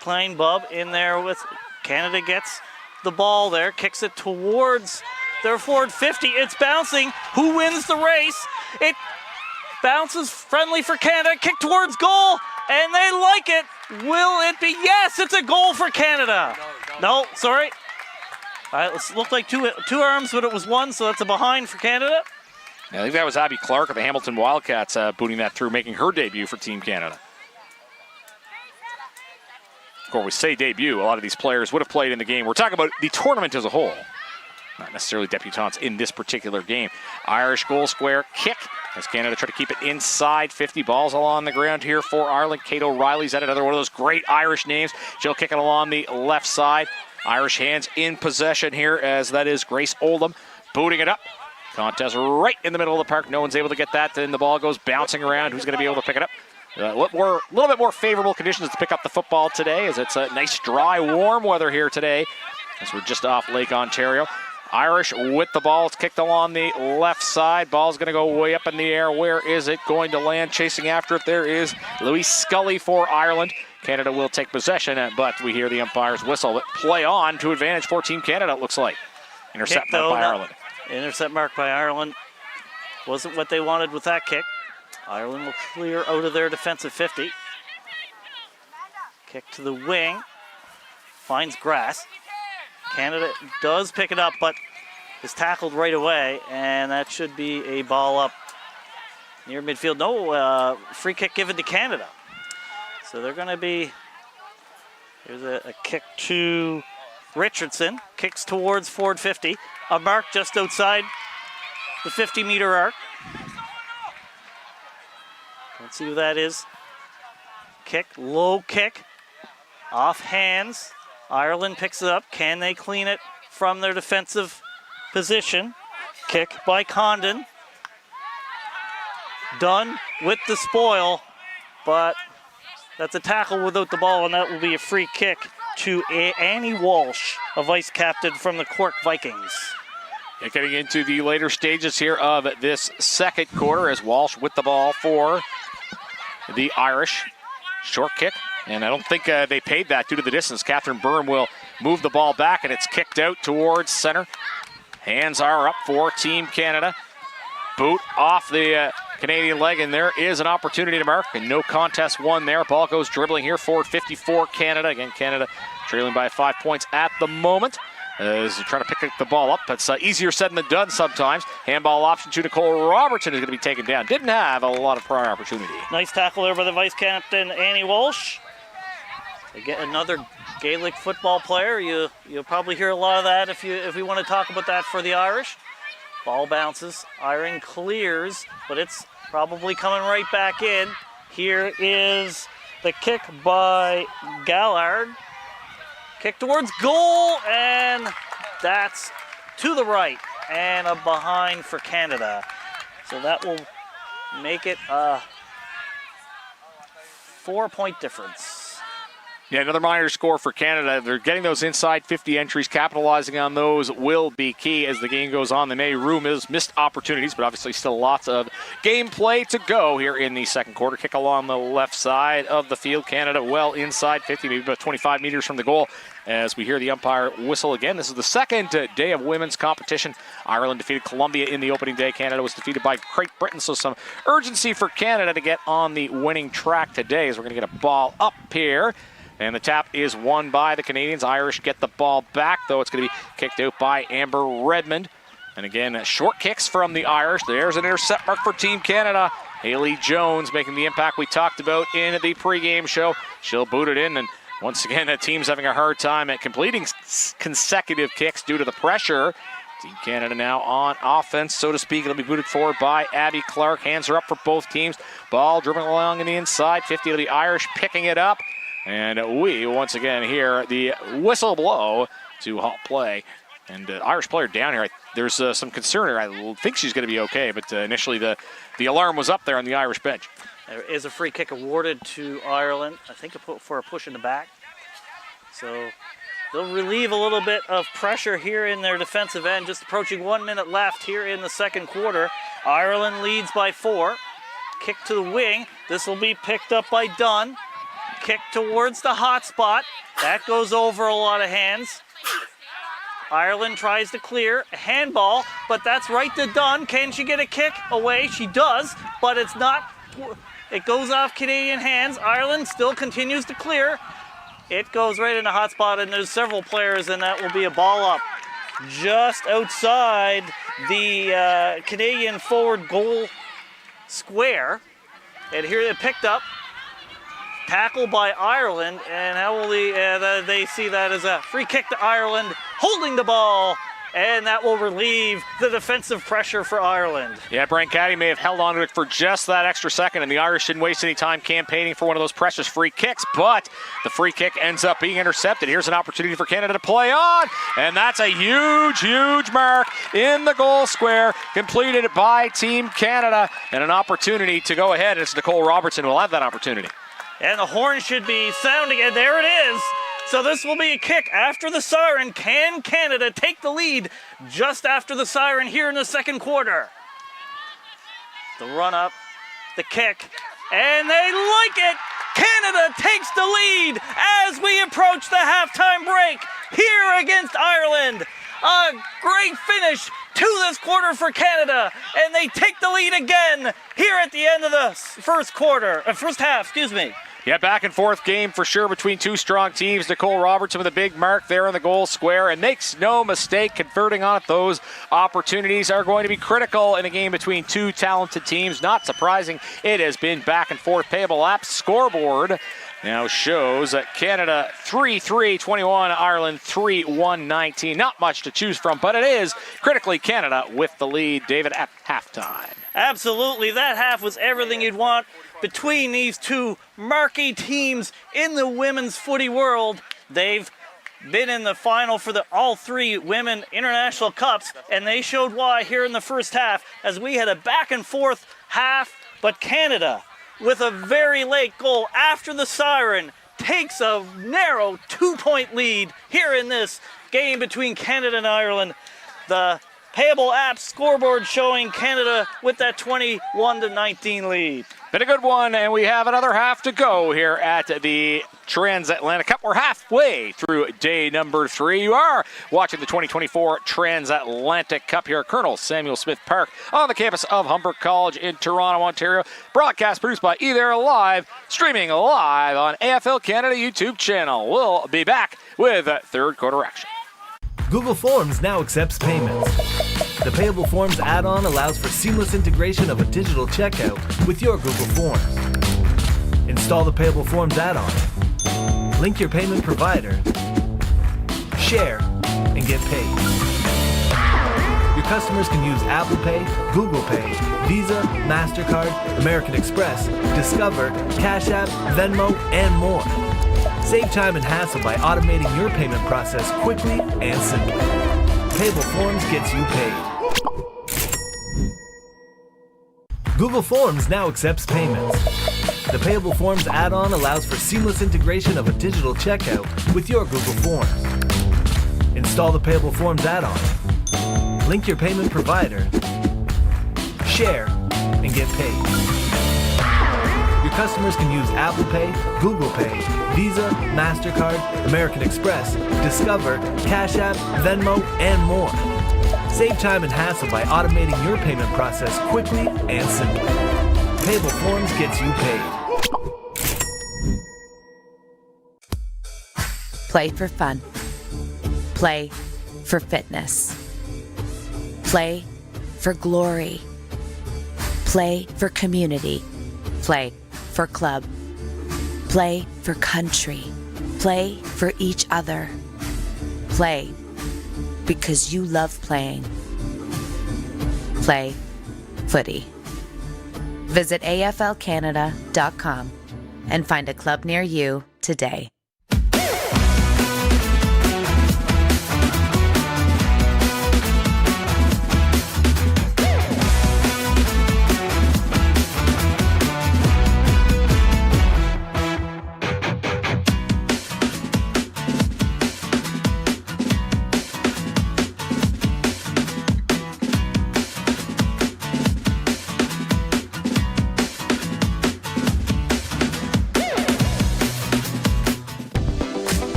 Playing Bub in there with Canada gets the ball there, kicks it towards their forward 50. It's bouncing. Who wins the race? It bounces friendly for Canada. Kick towards goal, and they like it. Will it be? Yes, it's a goal for Canada. No, sorry. It looked like two arms, but it was one, so that's a behind for Canada. Yeah, I think that was Abby Clark of the Hamilton Wildcats booting that through, making her debut for Team Canada. Of course, we say debut. A lot of these players would have played in the game. We're talking about the tournament as a whole, not necessarily debutantes in this particular game. Irish goal square kick as Canada try to keep it inside 50. Balls along the ground here for Ireland. Kate O'Reilly's at another one of those great Irish names. She'll kick it along the left side. Irish hands in possession here as that is Grace Oldham booting it up. Contest right in the middle of the park. No one's able to get that. Then the ball goes bouncing around. Who's going to be able to pick it up? A little bit more favorable conditions to pick up the football today as it's a nice, dry, warm weather here today as we're just off Lake Ontario. Irish with the ball. It's kicked along the left side. Ball's going to go way up in the air. Where is it going to land? Chasing after it, there is Louise Scully for Ireland. Canada will take possession, but we hear the umpire's whistle. Play on to advantage for Team Canada, it looks like. Intercept mark by Ireland. Intercept mark by Ireland. Wasn't what they wanted with that kick. Ireland will clear out of their defensive 50. Kick to the wing. Finds grass. Canada does pick it up, but is tackled right away, and that should be a ball up near midfield. No, free kick given to Canada. So they're going to be, here's a kick to Richardson. Kicks towards forward 50. A mark just outside the 50-meter arc. Let's see who that is. Kick, low kick, off hands. Ireland picks it up. Can they clean it from their defensive position? Kick by Condon. Done with the spoil, but that's a tackle without the ball, and that will be a free kick to Annie Walsh, a vice captain from the Cork Vikings. And getting into the later stages here of this second quarter as Walsh with the ball for the Irish. Short kick, and I don't think they paid that due to the distance. Catherine Byrne will move the ball back, and it's kicked out towards center. Hands are up for Team Canada. Boot off the Canadian leg, and there is an opportunity to mark, and no contest won there. Ball goes dribbling here, forward 54 Canada. Again, Canada trailing by 5 points at the moment. As they're trying to pick the ball up. That's easier said than done sometimes. Handball option to Nicole Robertson is going to be taken down. Didn't have a lot of prior opportunity. Nice tackle there by the vice captain, Annie Walsh. They get another Gaelic football player. You'll probably hear a lot of that if we want to talk about that for the Irish. Ball bounces. Iron clears, but it's probably coming right back in. Here is the kick by Gallard. Kick towards goal, and that's to the right, and a behind for Canada. So that will make it a 4-point difference. Yeah, another minor score for Canada. They're getting those inside 50 entries. Capitalizing on those will be key as the game goes on. They may rue missed opportunities, but obviously still lots of gameplay to go here in the second quarter. Kick along the left side of the field. Canada well inside 50, maybe about 25 meters from the goal. As we hear the umpire whistle again. This is the second day of women's competition. Ireland defeated Colombia in the opening day. Canada was defeated by Great Britain, so some urgency for Canada to get on the winning track today as we're going to get a ball up here. And the tap is won by the Canadians. Irish get the ball back, though it's going to be kicked out by Amber Redmond. And again, short kicks from the Irish. There's an intercept mark for Team Canada. Haley Jones making the impact we talked about in the pregame show. She'll boot it in, and once again, the team's having a hard time at completing consecutive kicks due to the pressure. Team Canada now on offense, so to speak. It'll be booted forward by Abby Clark. Hands are up for both teams. Ball dribbling along in the inside. 50 to the Irish, picking it up. And we, once again, hear the whistle blow to halt play. And Irish player down here, there's some concern here. I think she's going to be okay, but initially the alarm was up there on the Irish bench. There is a free kick awarded to Ireland, I think for a push in the back. So they'll relieve a little bit of pressure here in their defensive end. Just approaching 1 minute left here in the second quarter. Ireland leads by 4. Kick to the wing. This will be picked up by Dunn. Kick towards the hot spot. That goes over a lot of hands. Ireland tries to clear. A handball, but that's right to Dunn. Can she get a kick away? She does, but it's not. It goes off Canadian hands. Ireland still continues to clear. It goes right in the hot spot, and there's several players, and that will be a ball up just outside the Canadian forward goal square. And here they picked up. Tackle by Ireland, and how will they see that as a free kick to Ireland, holding the ball and that will relieve the defensive pressure for Ireland. Yeah, Brent Caddy may have held on to it for just that extra second, and the Irish didn't waste any time campaigning for one of those precious free kicks, but the free kick ends up being intercepted. Here's an opportunity for Canada to play on, and that's a huge, huge mark in the goal square, completed by Team Canada, and an opportunity to go ahead. It's Nicole Robertson who will have that opportunity. And the horn should be sounding, and there it is. So this will be a kick after the siren. Can Canada take the lead just after the siren here in the second quarter? The run up, the kick, and they like it. Canada takes the lead as we approach the halftime break here against Ireland. A great finish to this quarter for Canada, and they take the lead again here at the end of the first half. Yeah, back and forth game for sure between two strong teams. Nicole Robertson with a big mark there in the goal square, and makes no mistake, converting on it. Those opportunities are going to be critical in a game between two talented teams. Not surprising, it has been back and forth. Payable Apps scoreboard now shows that Canada 3-3-21, Ireland 3-1-19. Not much to choose from, but it is critically Canada with the lead. David, at halftime. Absolutely, that half was everything you'd want between these two marquee teams in the women's footy world. They've been in the final for all three women international cups, and they showed why here in the first half as we had a back and forth half, but Canada, with a very late goal after the siren, takes a narrow 2-point lead here in this game between Canada and Ireland. The Payable Apps scoreboard showing Canada with that 21-19 lead. Been a good one, and we have another half to go here at the Transatlantic Cup. We're halfway through day number 3. You are watching the 2024 Transatlantic Cup here at Colonel Samuel Smith Park on the campus of Humber College in Toronto, Ontario. Broadcast produced by Either Live, streaming live on AFL Canada YouTube channel. We'll be back with third quarter action. Google Forms now accepts payments. The Payable Forms add-on allows for seamless integration of a digital checkout with your Google Forms. Install the Payable Forms add-on. Link your payment provider. Share and get paid. Your customers can use Apple Pay, Google Pay, Visa, MasterCard, American Express, Discover, Cash App, Venmo, and more. Save time and hassle by automating your payment process quickly and simply. Payable Forms gets you paid. Google Forms now accepts payments. The Payable Forms add-on allows for seamless integration of a digital checkout with your Google Forms. Install the Payable Forms add-on. Link your payment provider. Share and get paid. Your customers can use Apple Pay, Google Pay, Visa, MasterCard, American Express, Discover, Cash App, Venmo, and more. Save time and hassle by automating your payment process quickly and simply. Payable Forms gets you paid. Play for fun. Play for fitness. Play for glory. Play for community. Play for club. Play for country. Play for each other. Play because you love playing. Play footy. Visit aflcanada.com and find a club near you today.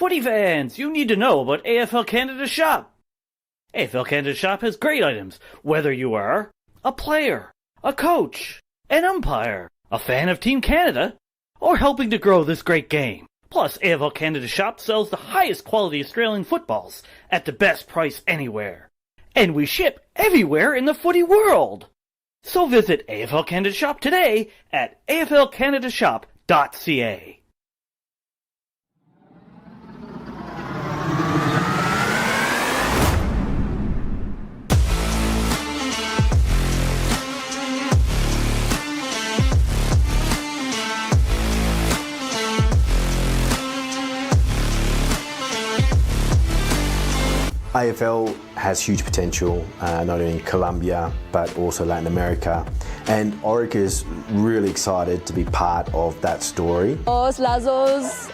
Footy fans, you need to know about AFL Canada Shop. AFL Canada Shop has great items, whether you are a player, a coach, an umpire, a fan of Team Canada, or helping to grow this great game. Plus, AFL Canada Shop sells the highest quality Australian footballs at the best price anywhere. And we ship everywhere in the footy world. So visit AFL Canada Shop today at aflcanadashop.ca. AFL has huge potential, not only in Colombia, but also Latin America. And Orica is really excited to be part of that story. Los lazos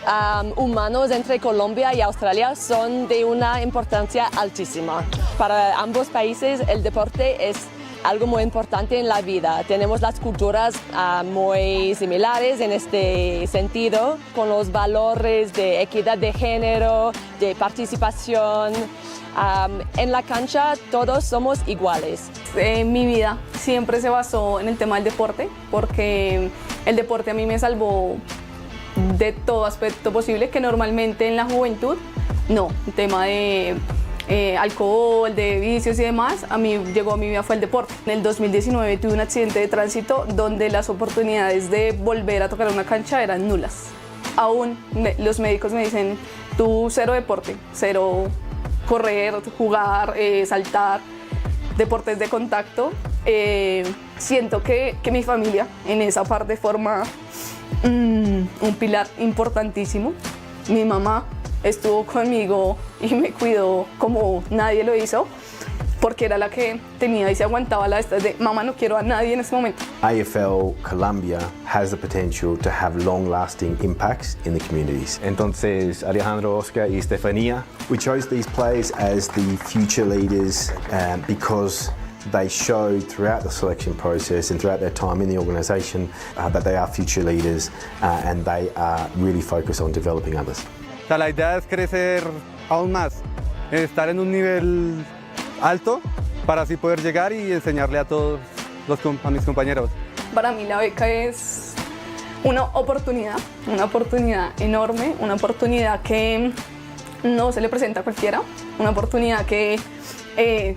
humanos entre Colombia y Australia son de una importancia altísima. Para ambos países el deporte es algo muy importante en la vida. Tenemos las culturas muy similares en este sentido, con los valores de equidad de género, de participación. En la cancha todos somos iguales. Mi vida siempre se basó en el tema del deporte, porque el deporte a mí me salvó de todo aspecto posible, que normalmente en la juventud no. El tema de alcohol, de vicios y demás, a mí llegó a mi vida fue el deporte. En el 2019 tuve un accidente de tránsito donde las oportunidades de volver a tocar una cancha eran nulas. Aún los médicos me dicen, tú cero deporte, cero correr, jugar, saltar, deportes de contacto. Siento que mi familia en esa parte forma un pilar importantísimo. Mi mamá estuvo conmigo y me cuidó como nadie lo hizo, porque era la que tenía y se aguantaba la de mamá, no quiero a nadie en este momento. AFL Colombia has the potential to have long-lasting impacts in the communities. Entonces, Alejandro, Oscar y Estefanía, we chose these players as the future leaders because they showed throughout the selection process and throughout their time in the organisation that they are future leaders and they are really focused on developing others. O sea, la idea es crecer aún más, estar en un nivel alto para así poder llegar y enseñarle a todos a mis compañeros. Para mí la beca es una oportunidad enorme, una oportunidad que no se le presenta a cualquiera, una oportunidad que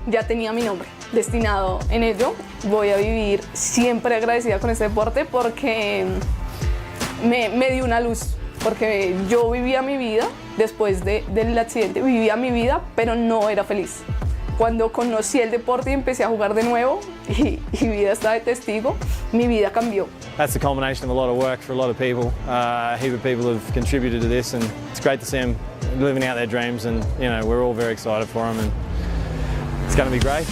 ya tenía mi nombre destinado en ello. Voy a vivir siempre agradecida con este deporte porque me dio una luz, porque yo vivía mi vida después del accidente, vivía mi vida, pero no era feliz. Cuando conocí el deporte y empecé a jugar de nuevo, y vida está de testigo, mi vida cambió. That's the culmination of a lot of work for a lot of people. A heap of people have contributed to this, and it's great to see them living out their dreams. And you know, we're all very excited for them, and it's going to be great.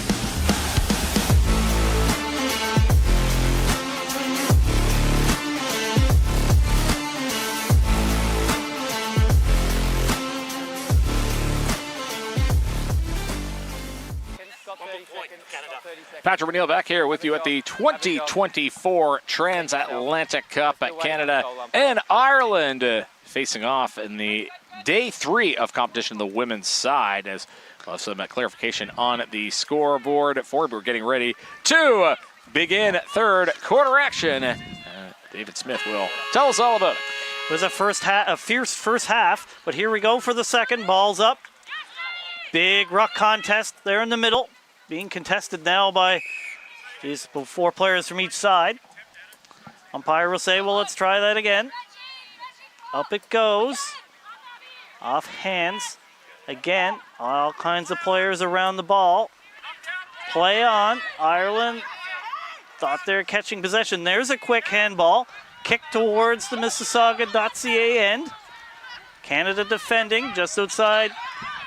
Patrick McNeil back here with you at the 2024 Transatlantic Cup at Canada and Ireland facing off in the day 3 of competition, the women's side, as we'll have some clarification on the scoreboard. We're getting ready to begin third quarter action. David Smith will tell us all about it. It was a fierce first half, but here we go for the second. Ball's up. Big ruck contest there in the middle, being contested now by these 4 players from each side. Umpire will say, well, let's try that again. Up it goes. Off hands. Again, all kinds of players around the ball. Play on. Ireland thought they were catching possession. There's a quick handball. Kick towards the Mississauga.ca end. Canada defending just outside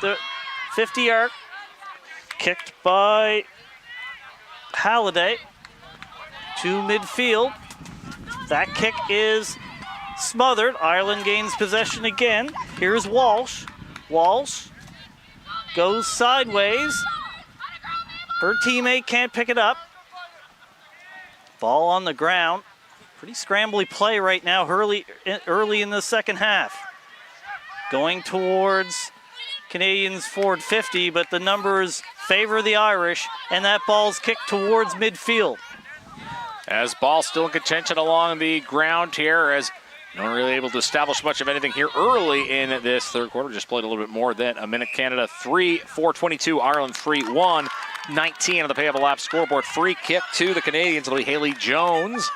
the 50 arc. Kicked by Halliday to midfield. That kick is smothered. Ireland gains possession again. Here's Walsh. Walsh goes sideways. Her teammate can't pick it up. Ball on the ground. Pretty scrambly play right now early in the second half. going towards Canadians forward 50, but the numbers favor the Irish, and that ball's kicked towards midfield. As ball still in contention along the ground here, as no one really able to establish much of anything here early in this third quarter. Just played a little bit more than a minute. Canada 3-4-22, Ireland 3-1. 19 on the Payable lap scoreboard. Free kick to the Canadians. It'll be Haley Jones,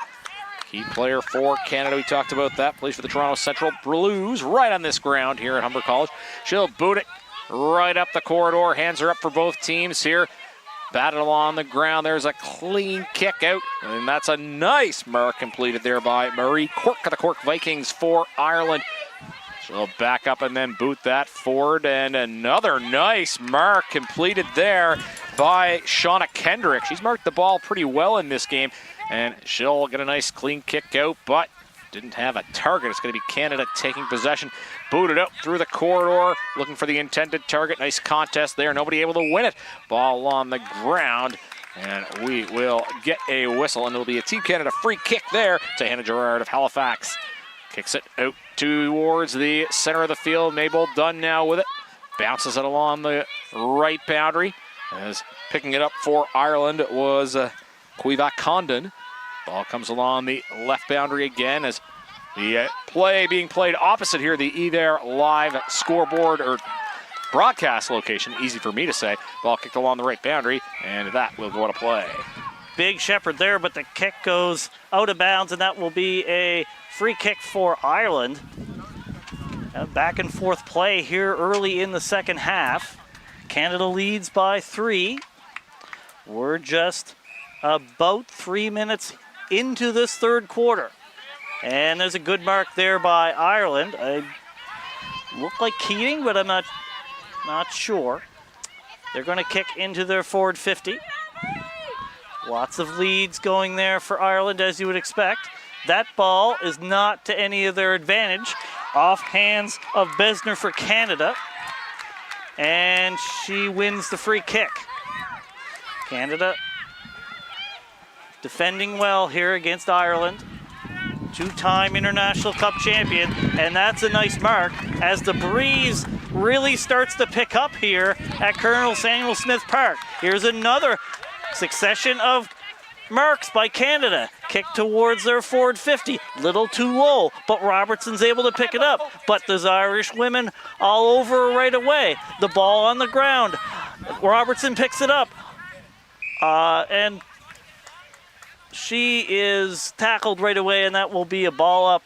key player for Canada. We talked about that. Plays for the Toronto Central Blues right on this ground here at Humber College. She'll boot it right up the corridor. Hands are up for both teams here. Batted along the ground. There's a clean kick out. And that's a nice mark completed there by Marie Cork of the Cork Vikings for Ireland. She'll back up and then boot that forward. And another nice mark completed there by Shauna Kendrick. She's marked the ball pretty well in this game. And she'll get a nice clean kick out, but didn't have a target. It's going to be Canada taking possession. Booted out through the corridor, looking for the intended target. Nice contest there. Nobody able to win it. Ball on the ground. And we will get a whistle, and it'll be a Team Canada free kick there to Hannah Gerard of Halifax. Kicks it out towards the center of the field. Mabel Dunn now with it. Bounces it along the right boundary. As picking it up for Ireland was Cuiva Condon. Ball comes along the left boundary again as the play being played opposite here, the either live scoreboard or broadcast location. Easy for me to say. Ball kicked along the right boundary, and that will go to play. Big Shepherd there, but the kick goes out of bounds, and that will be a free kick for Ireland. Back and forth play here early in the second half. Canada leads by 3. We're just about 3 minutes into this third quarter. And there's a good mark there by Ireland. I look like Keating, but I'm not sure. They're going to kick into their forward 50. Lots of leads going there for Ireland, as you would expect. That ball is not to any of their advantage. Off hands of Besner for Canada. And she wins the free kick. Canada defending well here against Ireland. Two-time International Cup champion, and that's a nice mark as the breeze really starts to pick up here at Colonel Samuel Smith Park. Here's another succession of marks by Canada. Kick towards their forward 50. Little too low, but Robertson's able to pick it up. But there's Irish women all over her right away. The ball on the ground. Robertson picks it up. And she is tackled right away, and that will be a ball up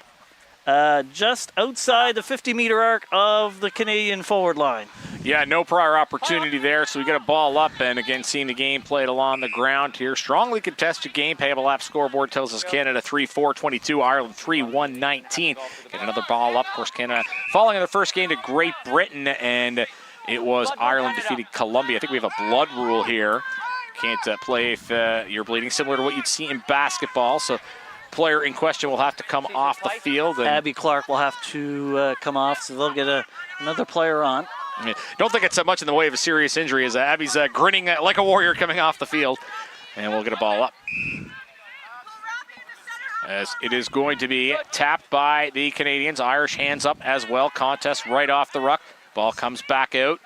just outside the 50-meter arc of the Canadian forward line. Yeah, no prior opportunity there, so we get a ball up, and again, seeing the game played along the ground here. Strongly contested game. Payable lap scoreboard tells us Canada 3-4-22, Ireland 3-1-19. Get another ball up. Of course, Canada falling in the first game to Great Britain, and it was Ireland defeated Colombia. I think we have a blood rule here. Can't play if you're bleeding, similar to what you'd see in basketball. So player in question will have to come off the field. And Abby Clark will have to come off, so they'll get another player on. I don't think it's much in the way of a serious injury as Abby's grinning like a warrior coming off the field. And we'll get a ball up. As it is going to be tapped by the Canadians. Irish hands up as well. Contest right off the ruck. Ball comes back out.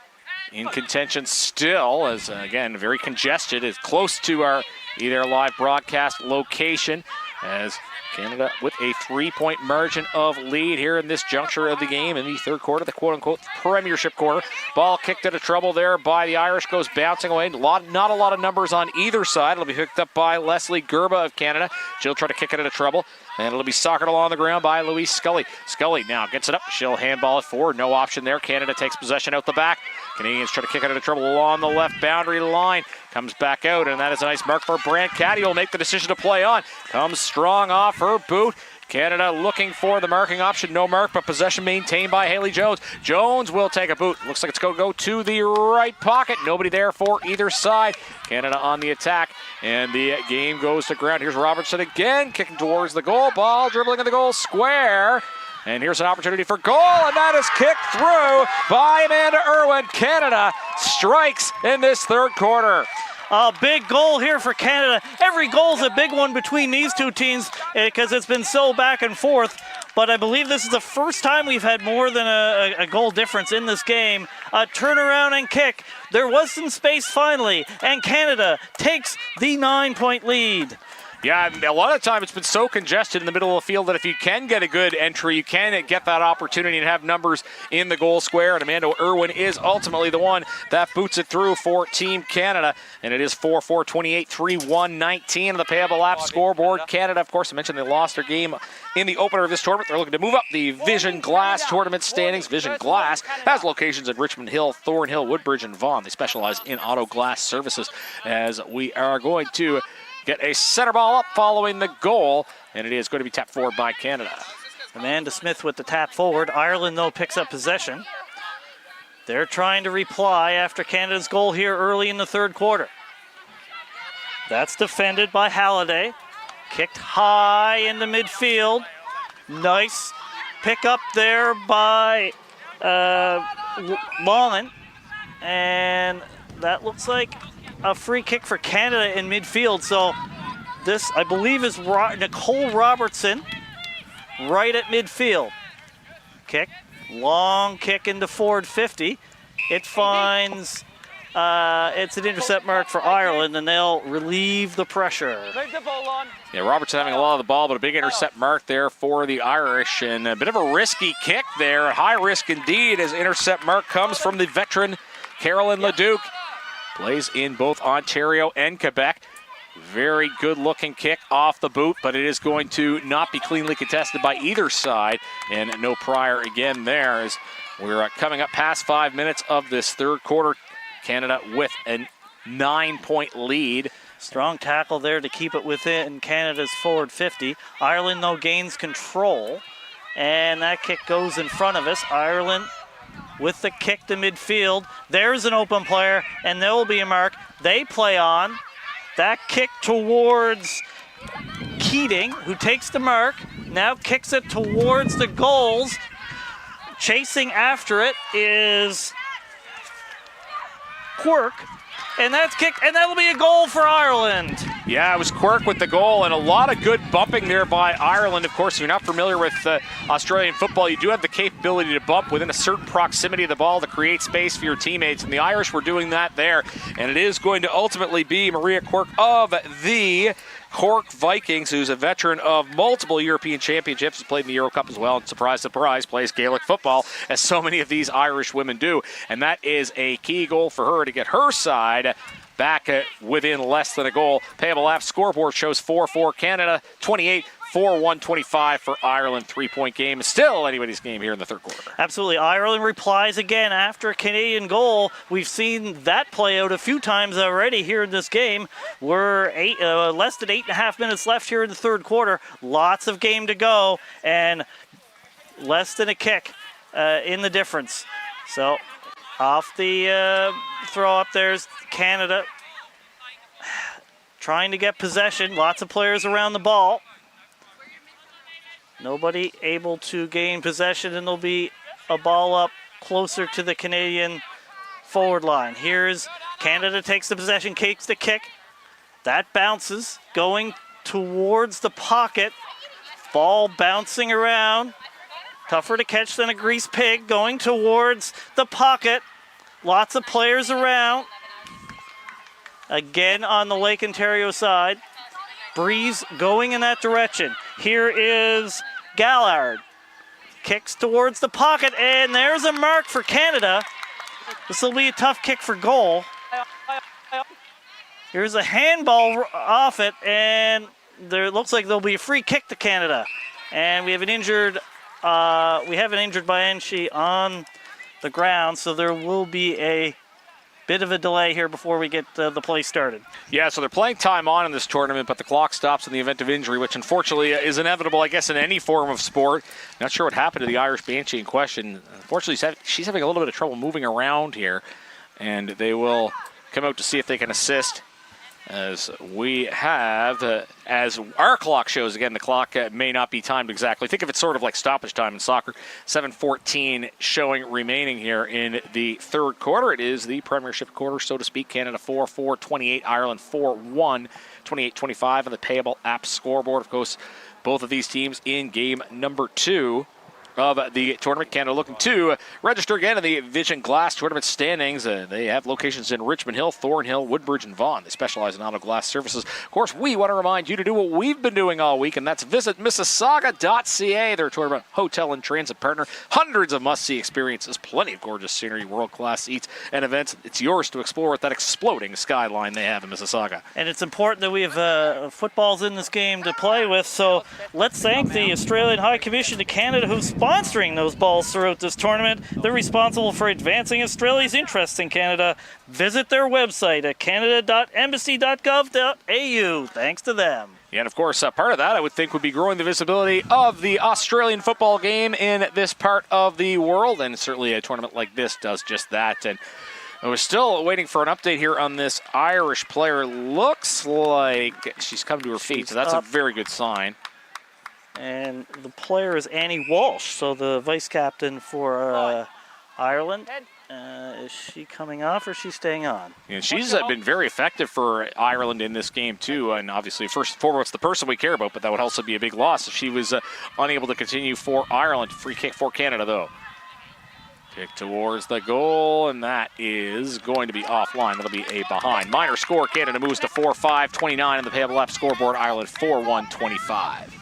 In contention still, as again, very congested, is close to our either live broadcast location, as Canada with a 3-point margin of lead here in this juncture of the game in the third quarter, the quote-unquote premiership quarter. Ball kicked out of trouble there by the Irish, goes bouncing away. Not a lot of numbers on either side. It'll be picked up by Leslie Gerba of Canada. She'll try to kick it out of trouble, and it'll be soccered along the ground by Louise Scully. Scully now gets it up. She'll handball it forward. No option there. Canada takes possession out the back. Canadians try to kick it out of trouble along the left boundary line. Comes back out, and that is a nice mark for Brant Caddy. Will make the decision to play on. Comes strong off her boot. Canada looking for the marking option. No mark, but possession maintained by Haley Jones. Jones will take a boot. Looks like it's going to go to the right pocket. Nobody there for either side. Canada on the attack, and the game goes to ground. Here's Robertson again, kicking towards the goal. Ball dribbling in the goal square. And here's an opportunity for goal, and that is kicked through by Amanda Irwin. Canada strikes in this third quarter. A big goal here for Canada. Every goal is a big one between these two teams because it's been so back and forth. but I believe this is the first time we've had more than a goal difference in this game. A turnaround and kick. There was some space finally, and Canada takes the 9-point lead. Yeah, a lot of time it's been so congested in the middle of the field that if you can get a good entry, you can get that opportunity and have numbers in the goal square. And Amanda Irwin is ultimately the one that boots it through for Team Canada. And it is 4-4, 28, 3-1, 19 on the Payable app scoreboard. Canada, of course, I mentioned they lost their game in the opener of this tournament. They're looking to move up the Vision Glass tournament standings. Vision Glass has locations in Richmond Hill, Thornhill, Woodbridge, and Vaughan. They specialize in auto glass services. As we are going to get a center ball up following the goal, and it is going to be tapped forward by Canada. Amanda Smith with the tap forward. Ireland, though, picks up possession. They're trying to reply after Canada's goal here early in the third quarter. That's defended by Halliday. Kicked high into midfield. Nice pick up there by Lawman. And that looks like a free kick for Canada in midfield. So this, I believe, is Nicole Robertson right at midfield. Kick, long kick into forward 50. It finds, it's an intercept mark for Ireland, and they'll relieve the pressure. Yeah, Robertson having a lot of the ball, but a big intercept mark there for the Irish. And a bit of a risky kick there, high risk indeed, as intercept mark comes from the veteran Carolyn Leduc. Plays in both Ontario and Quebec. Very good looking kick off the boot, but it is going to not be cleanly contested by either side. And no prior again there as we're coming up past 5 minutes of this third quarter. Canada with a 9-point lead. Strong tackle there to keep it within Canada's forward 50. Ireland, though, gains control. And that kick goes in front of us. Ireland with the kick to midfield. There's an open player, and there will be a mark. They play on. That kick towards Keating, who takes the mark, now kicks it towards the goals. Chasing after it is Quirk, and that's kicked, and that'll be a goal for Ireland. Yeah, it was Quirk with the goal, and a lot of good bumping there by Ireland. Of course, if you're not familiar with Australian football, you do have the capability to bump within a certain proximity of the ball to create space for your teammates, and the Irish were doing that there. And it is going to ultimately be Maria Quirk of the Cork Vikings, who's a veteran of multiple European championships, has played in the Euro Cup as well, and surprise, surprise, plays Gaelic football, as so many of these Irish women do. And that is a key goal for her to get her side back within less than a goal. Payable app scoreboard shows 4-4 Canada, 28, 4-1-25 for Ireland. 3-point game is still anybody's game here in the third quarter. Absolutely. Ireland replies again after a Canadian goal. We've seen that play out a few times already here in this game. We're less than 8.5 minutes left here in the third quarter. Lots of game to go, and less than a kick in the difference. So off the throw up, there's Canada trying to get possession. Lots of players around the ball. Nobody able to gain possession, and there'll be a ball up closer to the Canadian forward line. Here's Canada takes the possession, takes the kick. That bounces, going towards the pocket. Ball bouncing around. Tougher to catch than a grease pig, going towards the pocket. Lots of players around. Again on the Lake Ontario side. Breeze going in that direction. Here is Gallard. Kicks towards the pocket, and there's a mark for Canada. This will be a tough kick for goal. Here's a handball off it, and there looks like there'll be a free kick to Canada. And we have an injured Banshee on the ground, so there will be a bit of a delay here before we get the play started. Yeah, so they're playing time on in this tournament, but the clock stops in the event of injury, which unfortunately is inevitable, I guess, in any form of sport. Not sure what happened to the Irish Banshee in question. Unfortunately, she's having a little bit of trouble moving around here, and they will come out to see if they can assist. As we have, as our clock shows, again, the clock may not be timed exactly. Think of it sort of like stoppage time in soccer. 7:14 showing remaining here in the third quarter. It is the premiership quarter, so to speak. Canada 4-4, 28, Ireland 4-1, 28-25 on the Payable app scoreboard. Of course, both of these teams in game number 2 of the tournament. Canada looking to register again in the Vision Glass tournament standings. They have locations in Richmond Hill, Thornhill, Woodbridge, and Vaughan. They specialize in auto glass services. Of course, we want to remind you to do what we've been doing all week, and that's visit Mississauga.ca, their tournament hotel and transit partner. Hundreds of must-see experiences, plenty of gorgeous scenery, world-class seats, and events. It's yours to explore with that exploding skyline they have in Mississauga. And it's important that we have footballs in this game to play with, so let's thank the Australian High Commission to Canada who's sponsoring those balls throughout this tournament. They're responsible for advancing Australia's interest in Canada. Visit their website at canada.embassy.gov.au. Thanks to them. Yeah, and of course, part of that I would think would be growing the visibility of the Australian football game in this part of the world, and certainly a tournament like this does just that. And I was still waiting for an update here on this Irish player. Looks like she's come to her feet, so that's a very good sign. And the player is Annie Walsh, so the vice captain for Ireland. Is she coming off or is she staying on? Yeah, she's been very effective for Ireland in this game, too. And obviously, first and foremost, the person we care about, but that would also be a big loss if she was unable to continue for Ireland. Free kick for Canada, though. Kick towards the goal, and that is going to be offline. That'll be a behind. Minor score, Canada moves to 4-5, 29 on the Payable app scoreboard. Ireland 4-1, 25.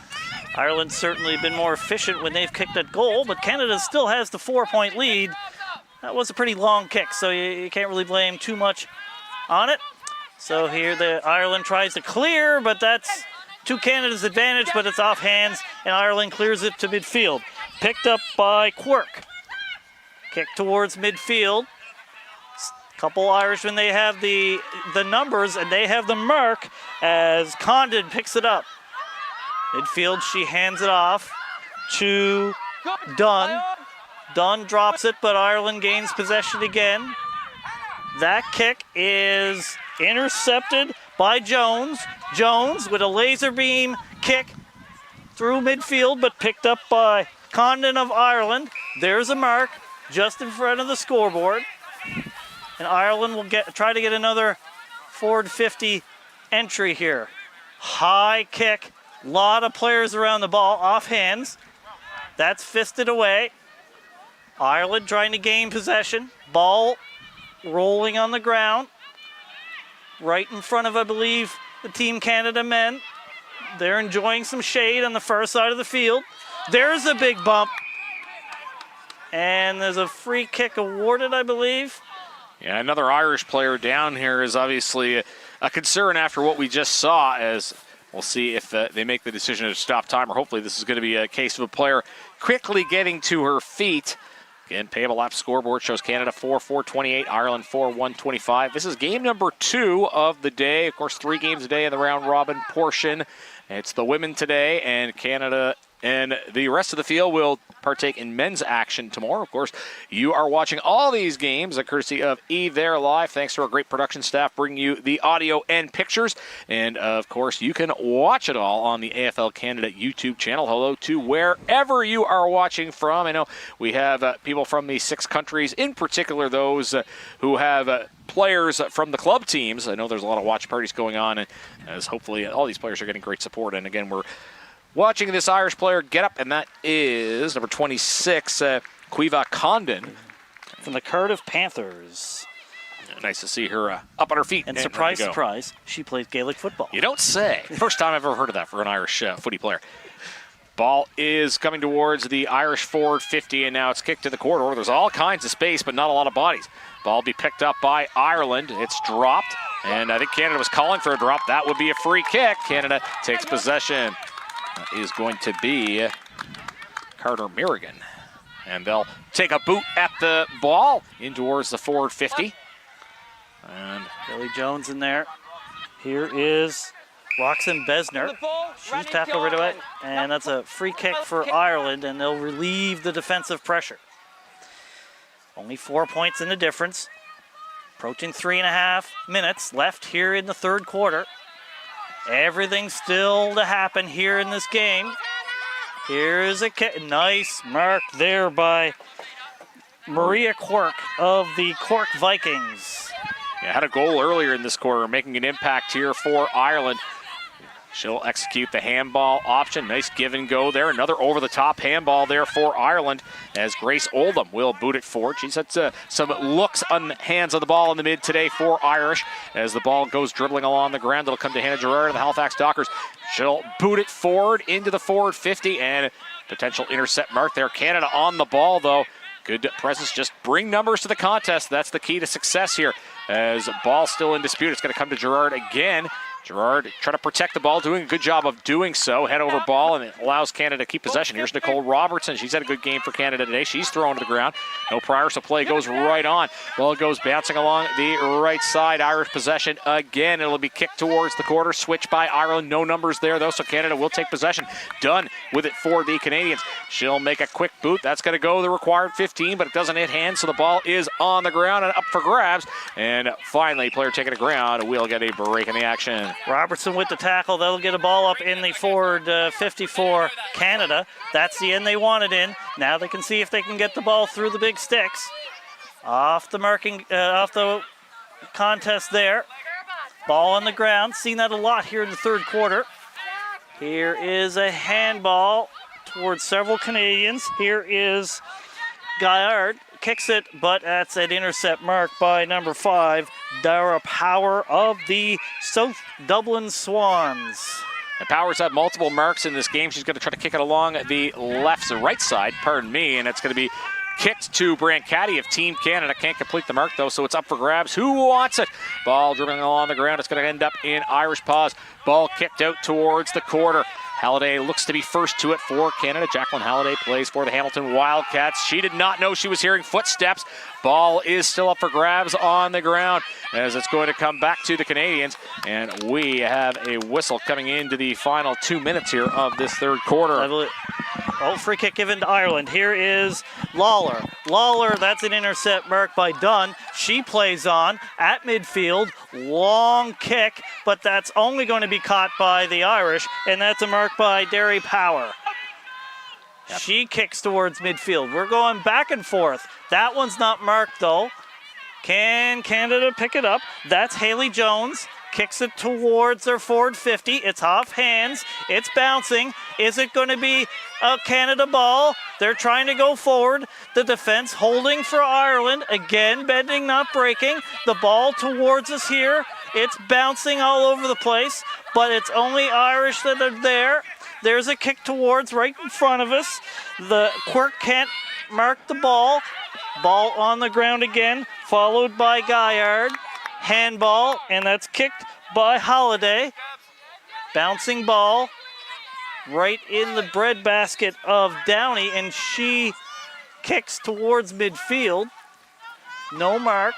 Ireland's certainly been more efficient when they've kicked that goal, but Canada still has the 4-point lead. That was a pretty long kick, so you can't really blame too much on it. So here the Ireland tries to clear, but that's to Canada's advantage, but it's off hands, and Ireland clears it to midfield. Picked up by Quirk. Kick towards midfield. Couple Irishmen, they have the numbers, and they have the mark as Condon picks it up. Midfield, she hands it off to Dunn. Dunn drops it, but Ireland gains possession again. That kick is intercepted by Jones. Jones with a laser beam kick through midfield, but picked up by Condon of Ireland. There's a mark just in front of the scoreboard. And Ireland will try to get another forward 50 entry here. High kick. Lot of players around the ball, off hands. That's fisted away. Ireland trying to gain possession. Ball rolling on the ground. Right in front of, I believe, the Team Canada men. They're enjoying some shade on the far side of the field. There's a big bump. And there's a free kick awarded, I believe. Yeah, another Irish player down here is obviously a concern after what we just saw, as we'll see if they make the decision to stop time, or hopefully this is going to be a case of a player quickly getting to her feet. Again, Payable app scoreboard shows Canada 4-4-28, Ireland 4-1-25. This is game number 2 of the day. Of course, 3 games a day in the round-robin portion. It's the women today, and Canada and the rest of the field will partake in men's action tomorrow. Of course, you are watching all these games courtesy of There Live. Thanks to our great production staff bringing you the audio and pictures. And, of course, you can watch it all on the AFL Canada YouTube channel. Hello to wherever you are watching from. I know we have people from the 6 countries, in particular those who have players from the club teams. I know there's a lot of watch parties going on, and as hopefully all these players are getting great support. And, again, we're watching this Irish player get up, and that is number 26, Quiva Condon. From the Cardiff Panthers. Nice to see her up on her feet. And surprise, surprise, she plays Gaelic football. You don't say. First time I've ever heard of that for an Irish footy player. Ball is coming towards the Irish forward 50, and now it's kicked to the corridor. There's all kinds of space, but not a lot of bodies. Ball will be picked up by Ireland. It's dropped, and I think Canada was calling for a drop. That would be a free kick. Canada takes possession. Is going to be Carter Merrigan. And they'll take a boot at the ball in towards the forward 50. And Billy Jones in there. Here is Roxanne Besner. She's tackled right away. And that's a free kick for Ireland, and they'll relieve the defensive pressure. Only 4 points in the difference. Approaching 3.5 minutes left here in the third quarter. Everything still to happen here in this game. Here's a kick. Nice mark there by Maria Quirk of the Cork Vikings. Yeah, had a goal earlier in this quarter, making an impact here for Ireland. She'll execute the handball option. Nice give and go there. Another over-the-top handball there for Ireland as Grace Oldham will boot it forward. She's had some looks on hands on the ball in the mid today for Irish as the ball goes dribbling along the ground. It'll come to Hannah Gerard of the Halifax Dockers. She'll boot it forward into the forward 50 and potential intercept mark there. Canada on the ball, though. Good presence. Just bring numbers to the contest. That's the key to success here. As ball still in dispute, it's going to come to Gerard again. Gerard trying to protect the ball, doing a good job of doing so. Head over ball, and it allows Canada to keep possession. Here's Nicole Robertson. She's had a good game for Canada today. She's thrown to the ground. No prior, so play goes right on. Ball goes bouncing along the right side. Irish possession again. It'll be kicked towards the quarter. Switch by Ireland. No numbers there, though, so Canada will take possession. Done with it for the Canadians. She'll make a quick boot. That's going to go the required 15, but it doesn't hit hands, so the ball is on the ground and up for grabs. And finally, player taking the ground will get a break in the action. Robertson with the tackle. They'll get a ball up in the forward 50 for Canada. That's the end they wanted in. Now they can see if they can get the ball through the big sticks. Off the contest there. Ball on the ground. Seen that a lot here in the third quarter. Here is a handball towards several Canadians. Here is Gaillard. Kicks it, but that's an intercept mark by number 5, Dara Power of the South Dublin Swans. And Powers had multiple marks in this game. She's going to try to kick it along the right side, and it's going to be kicked to Brancati of Team Canada. Can't complete the mark, though, so it's up for grabs. Who wants it? Ball dribbling along the ground. It's going to end up in Irish paws. Ball kicked out towards the quarter. Halliday looks to be first to it for Canada. Jacqueline Halliday plays for the Hamilton Wildcats. She did not know she was hearing footsteps. Ball is still up for grabs on the ground as it's going to come back to the Canadians. And we have a whistle coming into the final 2 minutes here of this third quarter. Free kick given to Ireland. Here is Lawler. Lawler, that's an intercept mark by Dunn. She plays on at midfield. Long kick, but that's only going to be caught by the Irish, and that's a mark by Derry Power. Yep. She kicks towards midfield. We're going back and forth. That one's not marked, though. Can Canada pick it up? That's Haley Jones. Kicks it towards their forward 50. It's off hands. It's bouncing. Is it going to be a Canada ball? They're trying to go forward. The defense holding for Ireland. Again, bending, not breaking. The ball towards us here. It's bouncing all over the place, but it's only Irish that are there. There's a kick towards right in front of us. The Quirk can't mark the ball. Ball on the ground again, followed by Gaillard. Handball, and that's kicked by Holiday. Bouncing ball right in the breadbasket of Downey, and she kicks towards midfield. No mark.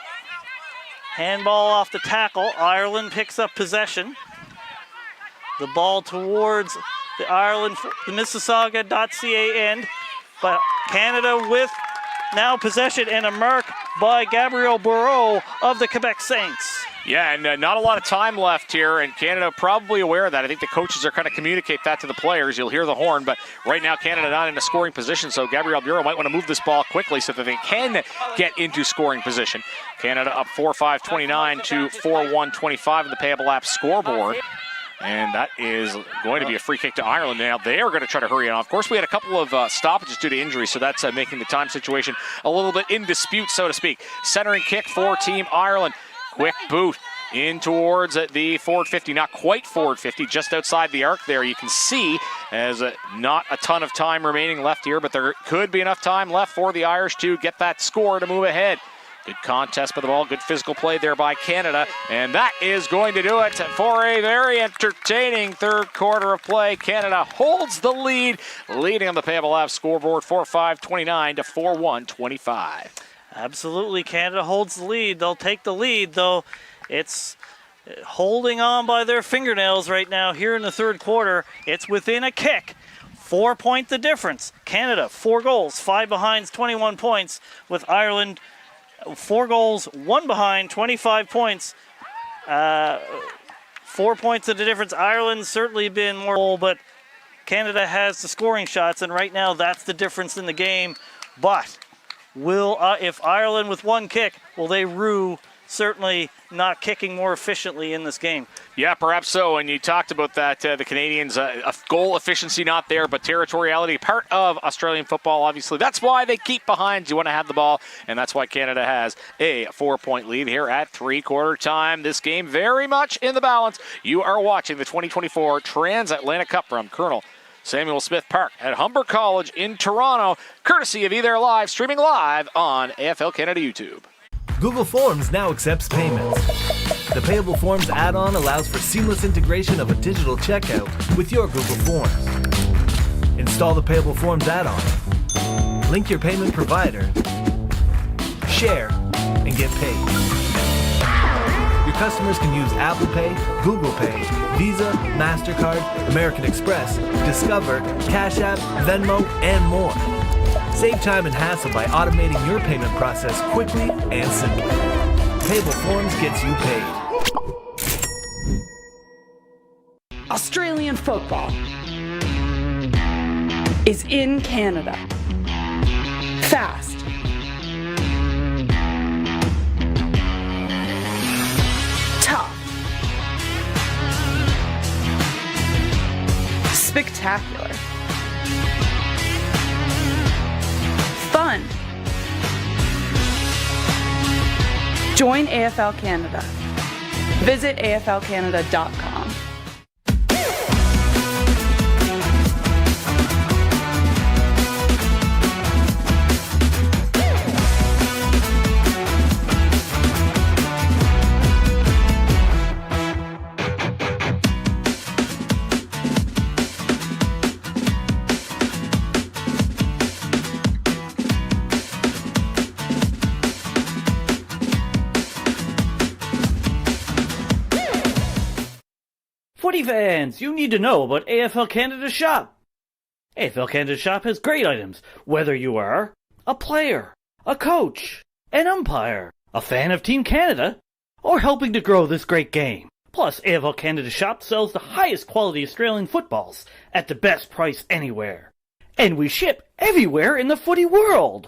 Handball off the tackle. Ireland picks up possession. The ball towards the Ireland, the Mississauga.ca end, but Canada with now possession and a mark by Gabrielle Bourreau of the Quebec Saints. Yeah, and not a lot of time left here, and Canada probably aware of that. I think the coaches are kind of communicate that to the players. You'll hear the horn, but right now Canada not in a scoring position, so Gabrielle Bourreau might want to move this ball quickly so that they can get into scoring position. Canada up 4-5-29 to 4-1-25 in the Payable app scoreboard. And that is going to be a free kick to Ireland. Now, they are going to try to hurry it on. Of course, we had a couple of stoppages due to injury, so that's making the time situation a little bit in dispute, so to speak. Centering kick for Team Ireland. Quick boot in towards the forward 50. Not quite forward 50, just outside the arc there. You can see as not a ton of time remaining left here, but there could be enough time left for the Irish to get that score to move ahead. Good contest for the ball, good physical play there by Canada, and that is going to do it for a very entertaining third quarter of play. Canada holds the lead, leading on the Payable app scoreboard 4-5-29 to 4-1-25. Absolutely, Canada holds the lead. They'll take the lead, though it's holding on by their fingernails right now here in the third quarter. It's within a kick. 4 point the difference. Canada, 4 goals, 5 behinds, 21 points, with Ireland 4 goals, 1 behind, 25 points. 4 points of the difference. Ireland's certainly been more, but Canada has the scoring shots, and right now that's the difference in the game. But will if Ireland with 1 kick, will they rue certainly not kicking more efficiently in this game. Yeah, perhaps so. And you talked about that, the Canadians, goal efficiency not there, but territoriality, part of Australian football, obviously. That's why they keep behind. You want to have the ball, and that's why Canada has a 4-point lead here at three-quarter time. This game very much in the balance. You are watching the 2024 Transatlantic Cup from Colonel Samuel Smith Park at Humber College in Toronto, courtesy of eThere Live, streaming live on AFL Canada YouTube. Google Forms now accepts payments. The Payable Forms add-on allows for seamless integration of a digital checkout with your Google Forms. Install the Payable Forms add-on. Link your payment provider. Share and get paid. Your customers can use Apple Pay, Google Pay, Visa, MasterCard, American Express, Discover, Cash App, Venmo, and more. Save time and hassle by automating your payment process quickly and simply. Payable Forms gets you paid. Australian football is in Canada. Fast. Tough. Spectacular. Fun. Join AFL Canada. Visit aflcanada.com. Footy fans, you need to know about AFL Canada Shop. AFL Canada Shop has great items, whether you are a player, a coach, an umpire, a fan of Team Canada, or helping to grow this great game. Plus, AFL Canada Shop sells the highest quality Australian footballs at the best price anywhere. And we ship everywhere in the footy world.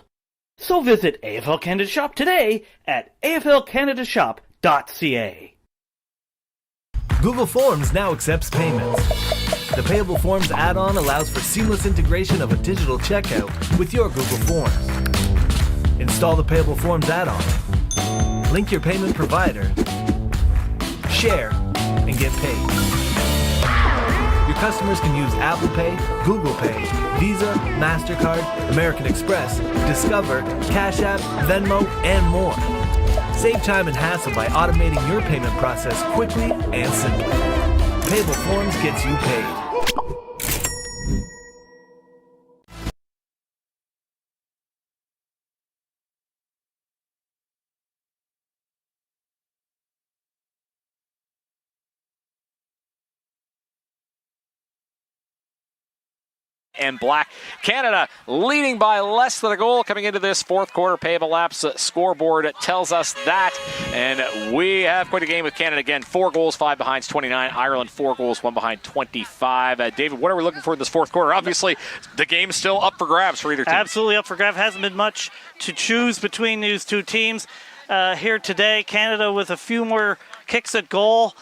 So visit AFL Canada Shop today at aflcanadashop.ca. Google Forms now accepts payments. The Payable Forms add-on allows for seamless integration of a digital checkout with your Google Forms. Install the Payable Forms add-on. Link your payment provider. Share and get paid. Your customers can use Apple Pay, Google Pay, Visa, MasterCard, American Express, Discover, Cash App, Venmo, and more. Save time and hassle by automating your payment process quickly and simply. Payable Forms gets you paid. And black. Canada leading by less than a goal coming into this fourth quarter. Payable Laps scoreboard tells us that. And we have quite a game with Canada again. 4 goals, 5 behind, 29. Ireland 4 goals, 1 behind, 25. David, what are we looking for in this fourth quarter? Obviously, the game's still up for grabs for either team. Absolutely up for grabs. Hasn't been much to choose between these two teams here today. Canada with a few more kicks at goal.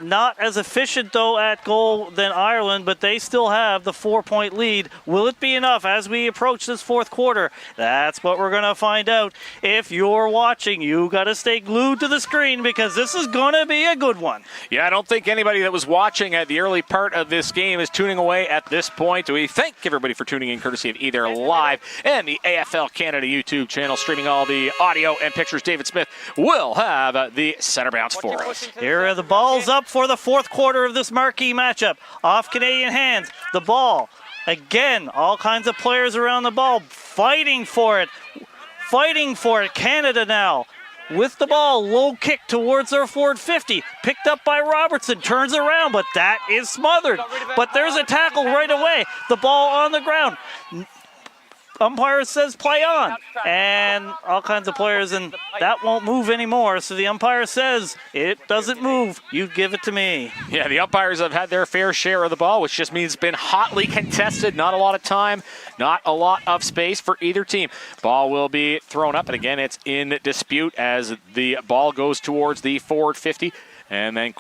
Not as efficient, though, at goal than Ireland, but they still have the 4-point lead. Will it be enough as we approach this fourth quarter? That's what we're going to find out. If you're watching, you got to stay glued to the screen because this is going to be a good one. Yeah, I don't think anybody that was watching at the early part of this game is tuning away at this point. We thank everybody for tuning in, courtesy of eThere Live and the AFL Canada YouTube channel, streaming all the audio and pictures. David Smith will have the center bounce for us. Here are the balls up for the fourth quarter of this marquee matchup. Off Canadian hands, the ball. Again, all kinds of players around the ball fighting for it. Fighting for it. Canada now with the ball. Low kick towards their forward 50. Picked up by Robertson. Turns around, but that is smothered. But there's a tackle right away. The ball on the ground. umpire says play on, and all kinds of players, and that won't move anymore. So the umpire says it doesn't move. You give it to me. Yeah, the umpires have had their fair share of the ball, which just means it's been hotly contested. Not a lot of time, not a lot of space for either team. Ball will be thrown up, and again, it's in dispute as the ball goes towards the forward 50, and then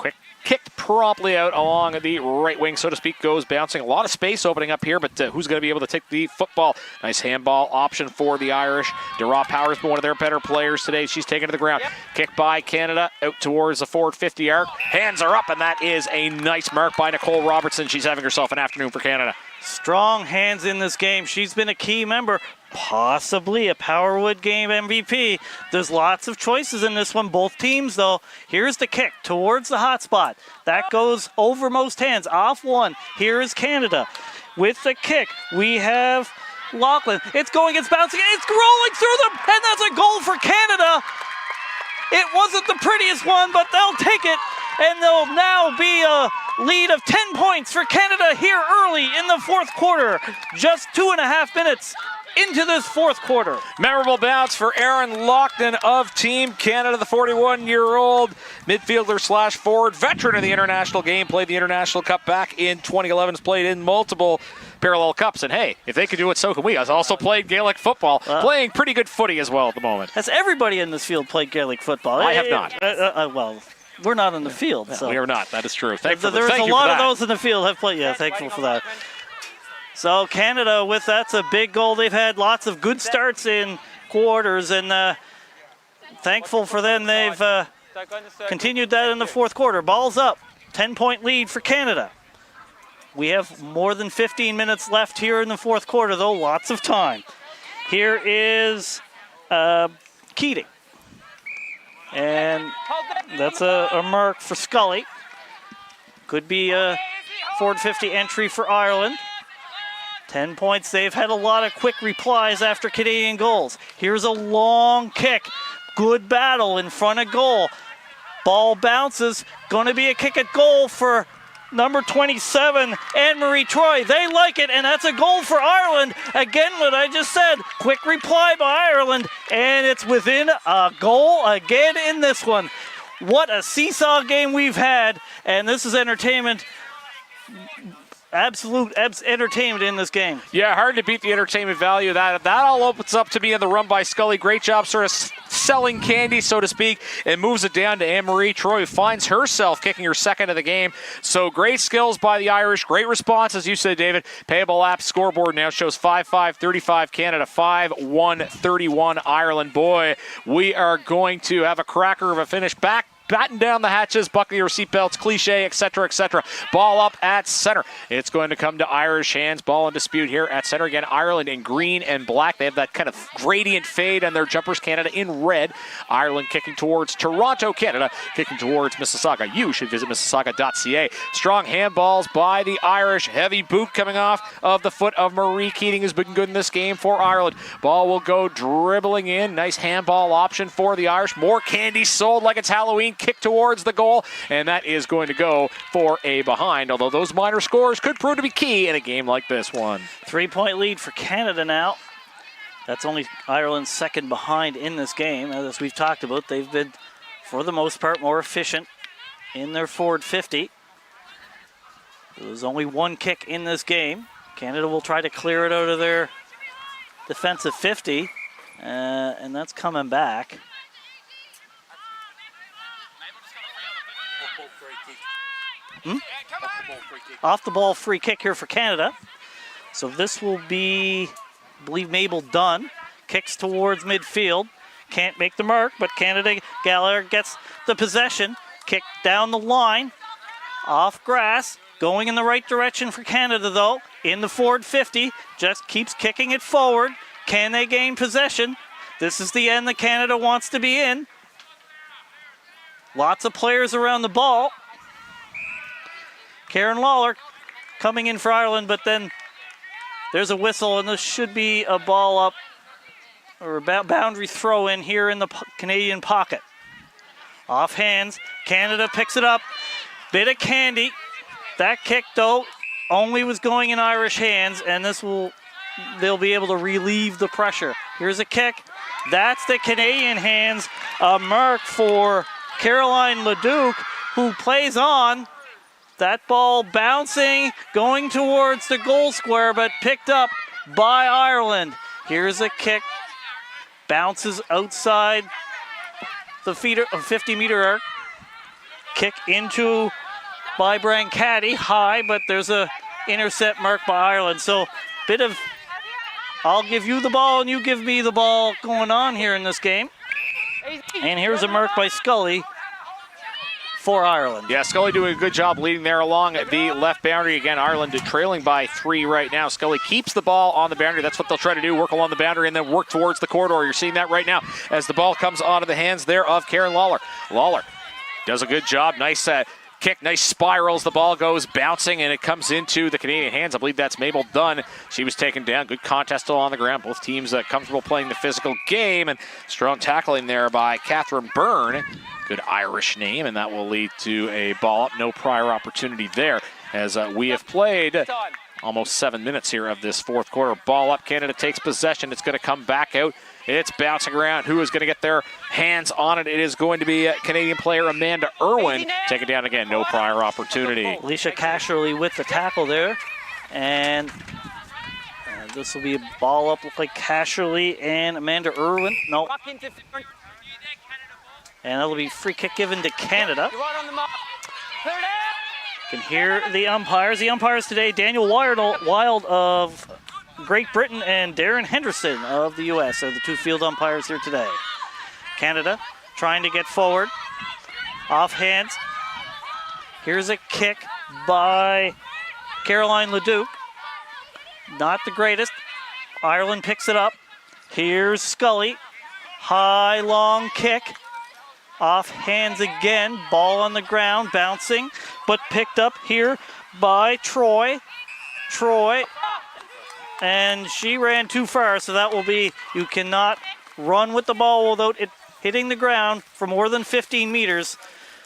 kicked promptly out along the right wing, so to speak, goes bouncing. A lot of space opening up here, but who's going to be able to take the football? Nice handball option for the Irish. Dara Power's been one of their better players today. She's taken to the ground. Kick by Canada out towards the forward 50 arc. Hands are up, and that is a nice mark by Nicole Robertson. She's having herself an afternoon for Canada. Strong hands in this game. She's been a key member, possibly a Powerwood game MVP. There's lots of choices in this one, both teams though. Here's the kick towards the hot spot. That goes over most hands, off one. Here is Canada. With the kick, we have Lachlan. It's going, it's bouncing, it's rolling through them, and that's a goal for Canada. It wasn't the prettiest one, but they'll take it, and there'll now be a lead of 10 points for Canada here early in the fourth quarter. Just 2.5 minutes into this fourth quarter. Memorable bounce for Aaron Loughlin of Team Canada, the 41-year-old midfielder / forward, veteran of the international game, played the International Cup back in 2011, has played in multiple parallel cups, and hey, if they can do it, so can we. Has also played Gaelic football, playing pretty good footy as well at the moment. Has everybody in this field played Gaelic football? I have not. Well, we're not in the field. So. We are not. That is true. There's a lot of those in the field have played. Yeah, thankful for that. So Canada, with that's a big goal. They've had lots of good starts in quarters, and thankful for them. They've continued that in the fourth quarter. Ball's up. 10-point lead for Canada. We have more than 15 minutes left here in the fourth quarter, though. Lots of time. Here is Keating. And that's a mark for Scully. Could be a forward 50 entry for Ireland. 10 points. They've had a lot of quick replies after Canadian goals. Here's a long kick. Good battle in front of goal. Ball bounces. Going to be a kick at goal for number 27, Anne-Marie Troy. They like it, and that's a goal for Ireland. Again, what I just said, quick reply by Ireland, and it's within a goal again in this one. What a seesaw game we've had, and this is entertainment. Absolute entertainment in this game. Yeah, hard to beat the entertainment value. That all opens up to be in the run by Scully. Great job sort of selling candy, so to speak, and moves it down to Anne-Marie Troy, who finds herself kicking her second of the game. So great skills by the Irish. Great response, as you said, David. Payable app scoreboard now shows 5-5-35 Canada, 5-1-31 Ireland. Boy, we are going to have a cracker of a finish. Batten down the hatches, buckle your seatbelts, cliche, etc., etc. Ball up at center. It's going to come to Irish hands. Ball in dispute here at center. Again, Ireland in green and black. They have that kind of gradient fade on their jumpers. Canada in red. Ireland kicking towards Toronto. Canada kicking towards Mississauga. You should visit Mississauga.ca. Strong handballs by the Irish. Heavy boot coming off of the foot of Marie Keating, who's been good in this game for Ireland. Ball will go dribbling in. Nice handball option for the Irish. More candy sold like it's Halloween. Kick towards the goal, and that is going to go for a behind, although those minor scores could prove to be key in a game like this one. 3-point lead for Canada now. That's only Ireland's second behind in this game. As we've talked about, they've been, for the most part, more efficient in their forward 50. There's only one kick in this game. Canada will try to clear it out of their defensive 50, and that's coming back. Off the ball free kick here for Canada. So this will be, I believe, Mabel Dunn. Kicks towards midfield. Can't make the mark, but Canada, Gallagher gets the possession. Kick down the line. Off grass. Going in the right direction for Canada, though. In the forward 50. Just keeps kicking it forward. Can they gain possession? This is the end that Canada wants to be in. Lots of players around the ball. Karen Lawler coming in for Ireland, but then there's a whistle, and this should be a ball up or a boundary throw in here in the Canadian pocket. Off hands, Canada picks it up. Bit of candy. That kick, though, only was going in Irish hands, and this will they'll be able to relieve the pressure. Here's a kick. That's the Canadian hands. A mark for Caroline Leduc, who plays on. That ball bouncing, going towards the goal square, but picked up by Ireland. Here's a kick. Bounces outside the 50-meter arc. Kick into by Brancati, high, but there's a intercept mark by Ireland. So bit of I'll give you the ball and you give me the ball going on here in this game. And here's a mark by Scully for Ireland. Yeah, Scully doing a good job leading there along the left boundary. Again, Ireland trailing by 3 right now. Scully keeps the ball on the boundary. That's what they'll try to do, work along the boundary and then work towards the corridor. You're seeing that right now as the ball comes onto the hands there of Karen Lawler. Lawler does a good job. Nice kick, nice spirals. The ball goes bouncing and it comes into the Canadian hands. I believe that's Mabel Dunn. She was taken down. Good contest still on the ground. Both teams comfortable playing the physical game, and strong tackling there by Catherine Byrne. Good Irish name, and that will lead to a ball up. No prior opportunity there as we have played almost 7 minutes here of this fourth quarter. Ball up. Canada takes possession. It's going to come back out. It's bouncing around. Who is going to get their hands on it? It is going to be Canadian player Amanda Irwin. Take it down again. No prior opportunity. Alicia Casherly with the tackle there. And this will be a ball up. Look like Casherly and Amanda Irwin. No. And that'll be free kick given to Canada. You can hear the umpires. The umpires today, Daniel Wild of Great Britain and Darren Henderson of the U.S. are the two field umpires here today. Canada trying to get forward. Off hands. Here's a kick by Caroline Leduc. Not the greatest. Ireland picks it up. Here's Scully. High, long kick. Off hands again. Ball on the ground, bouncing, but picked up here by Troy. And she ran too far, so that will be, you cannot run with the ball without it hitting the ground for more than 15 meters.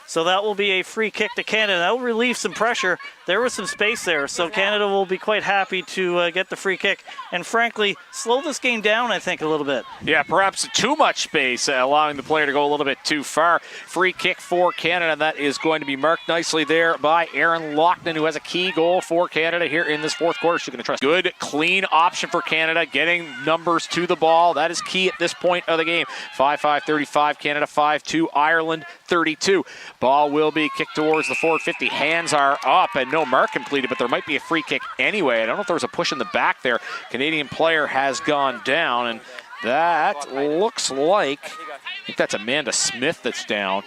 So that will be a free kick to Canada. That will relieve some pressure. There was some space there, so Canada will be quite happy to get the free kick. And frankly, slow this game down, I think, a little bit. Yeah, perhaps too much space, allowing the player to go a little bit too far. Free kick for Canada. That is going to be marked nicely there by Erin Loughlin, who has a key goal for Canada here in this fourth quarter. She's going to trust. Good, clean option for Canada, getting numbers to the ball. That is key at this point of the game. 5-5-35, Canada 5-2, Ireland 32. Ball will be kicked towards the forward 50. Hands are up and no mark completed, but there might be a free kick anyway. I don't know if there was a push in the back there. Canadian player has gone down, and that looks like, I think that's Amanda Smith that's down.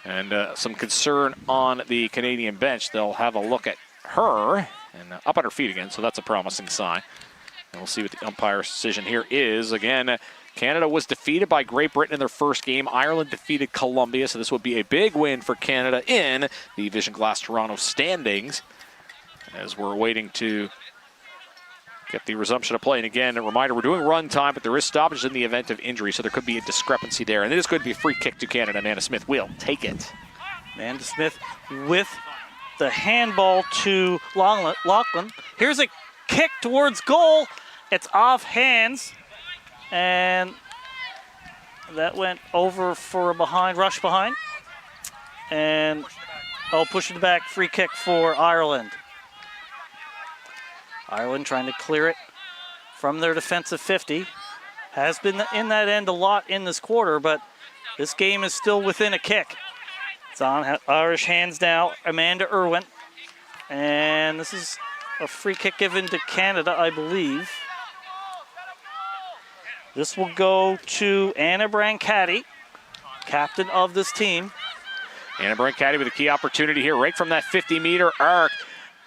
And some concern on the Canadian bench. They'll have a look at her and up on her feet again, so that's a promising sign. And we'll see what the umpire's decision here is. Again, Canada was defeated by Great Britain in their first game. Ireland defeated Colombia, so this would be a big win for Canada in the Vision Glass Toronto standings as we're waiting to get the resumption of play. And again, a reminder, we're doing run time, but there is stoppage in the event of injury, so there could be a discrepancy there. And it is going to be a free kick to Canada. Amanda Smith will take it. Amanda Smith with the handball to Loughlin. Here's a kick towards goal. It's off hands. And that went over for a rush behind. And push it back, free kick for Ireland. Ireland trying to clear it from their defensive 50. Has been in that end a lot in this quarter, but this game is still within a kick. It's on Irish hands now, Amanda Irwin. And this is a free kick given to Canada, I believe. This will go to Anna Brancati, captain of this team. Anna Brancati with a key opportunity here right from that 50-meter arc.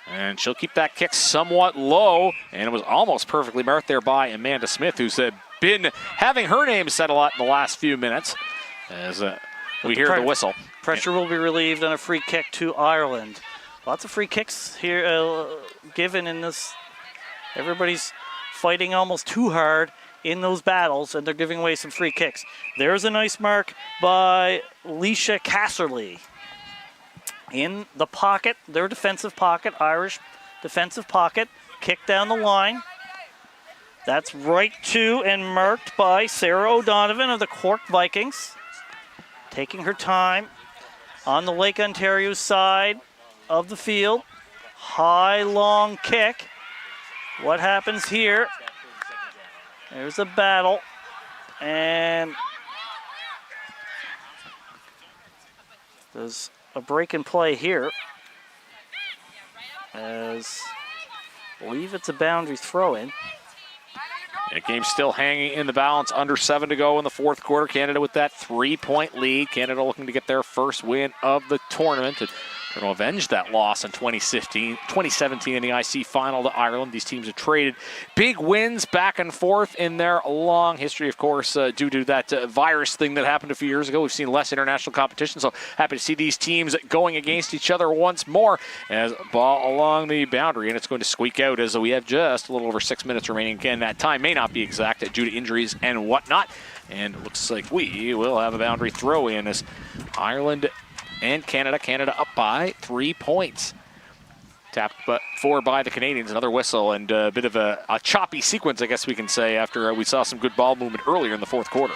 And she'll keep that kick somewhat low. And it was almost perfectly marked there by Amanda Smith, who's been having her name said a lot in the last few minutes as we hear the whistle. Pressure will be relieved on a free kick to Ireland. Lots of free kicks here given in this. Everybody's fighting almost too hard in those battles, and they're giving away some free kicks. There's a nice mark by Alicia Casserly. In the pocket, their defensive pocket, Irish defensive pocket, kick down the line. That's right to and marked by Sarah O'Donovan of the Cork Vikings. Taking her time on the Lake Ontario side of the field. High, long kick. What happens here? There's a battle. And there's a break in play here. As I believe it's a boundary throw-in. The game's still hanging in the balance. Under 7 to go in the fourth quarter. Canada with that 3-point lead. Canada looking to get their first win of the tournament. Trying to avenge that loss in 2017 in the IC final to Ireland. These teams have traded big wins back and forth in their long history, of course, due to that virus thing that happened a few years ago. We've seen less international competition, so happy to see these teams going against each other once more. As ball along the boundary, and it's going to squeak out as we have just a little over 6 minutes remaining. Again, that time may not be exact due to injuries and whatnot. And it looks like we will have a boundary throw in as Ireland and Canada up by 3 points. Tapped for by the Canadians. Another whistle and a bit of a choppy sequence, I guess we can say, after we saw some good ball movement earlier in the fourth quarter.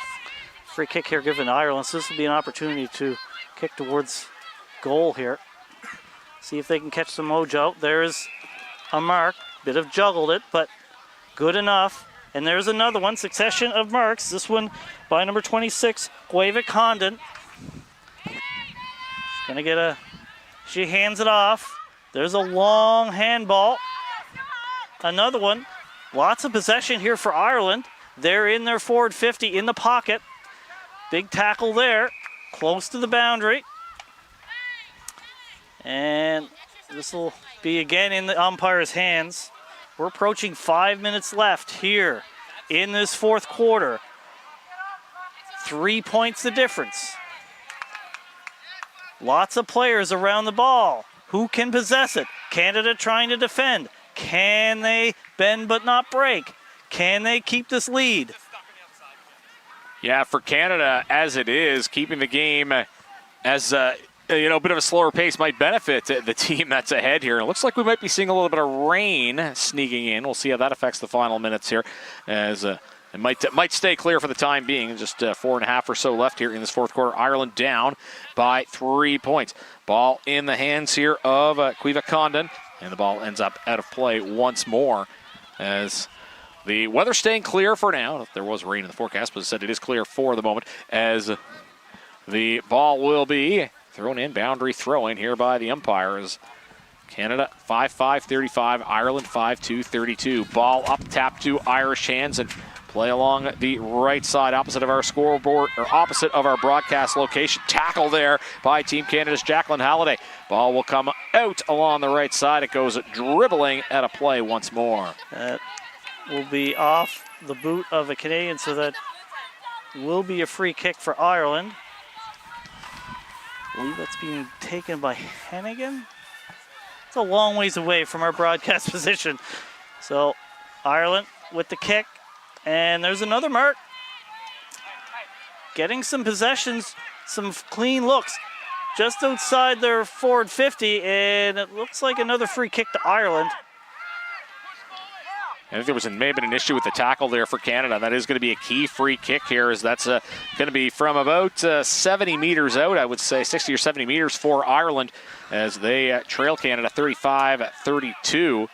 Free kick here given to Ireland, so this will be an opportunity to kick towards goal here. See if they can catch some mojo. There's a mark. Bit of juggled it, but good enough. And there's another one. Succession of marks. This one by number 26, Gueva Condon. Gonna get a, she hands it off. There's a long handball. Another one. Lots of possession here for Ireland. They're in their forward 50 in the pocket. Big tackle there, close to the boundary. And this will be again in the umpire's hands. We're approaching 5 minutes left here in this fourth quarter. 3 points the difference. Lots of players around the ball. Who can possess it? Canada trying to defend. Can they bend but not break? Can they keep this lead? Yeah, for Canada, as it is, keeping the game as a bit of a slower pace might benefit the team that's ahead here. It looks like we might be seeing a little bit of rain sneaking in. We'll see how that affects the final minutes here, as it might stay clear for the time being. Just 4.5 or so left here in this fourth quarter. Ireland down by 3 points. Ball in the hands here of Gueva Condon, and the ball ends up out of play once more, as the weather staying clear for now. There was rain in the forecast, but as I said, it is clear for the moment, as the ball will be thrown in, boundary throw in here by the umpires. Canada 5-5-35, Ireland 5-2-32. Ball up, tap to Irish hands, and play along the right side, opposite of our scoreboard, or opposite of our broadcast location. Tackle there by Team Canada's Jacqueline Halliday. Ball will come out along the right side. It goes dribbling at a play once more. That will be off the boot of a Canadian, so that will be a free kick for Ireland. I believe that's being taken by Hennigan. It's a long ways away from our broadcast position. So Ireland with the kick. And there's another mark. Getting some possessions, some clean looks. Just outside their forward 50, and it looks like another free kick to Ireland. I think there may have been an issue with the tackle there for Canada. That is going to be a key free kick here, as that's going to be from about 70 meters out, I would say, 60 or 70 meters for Ireland, as they trail Canada 35-32.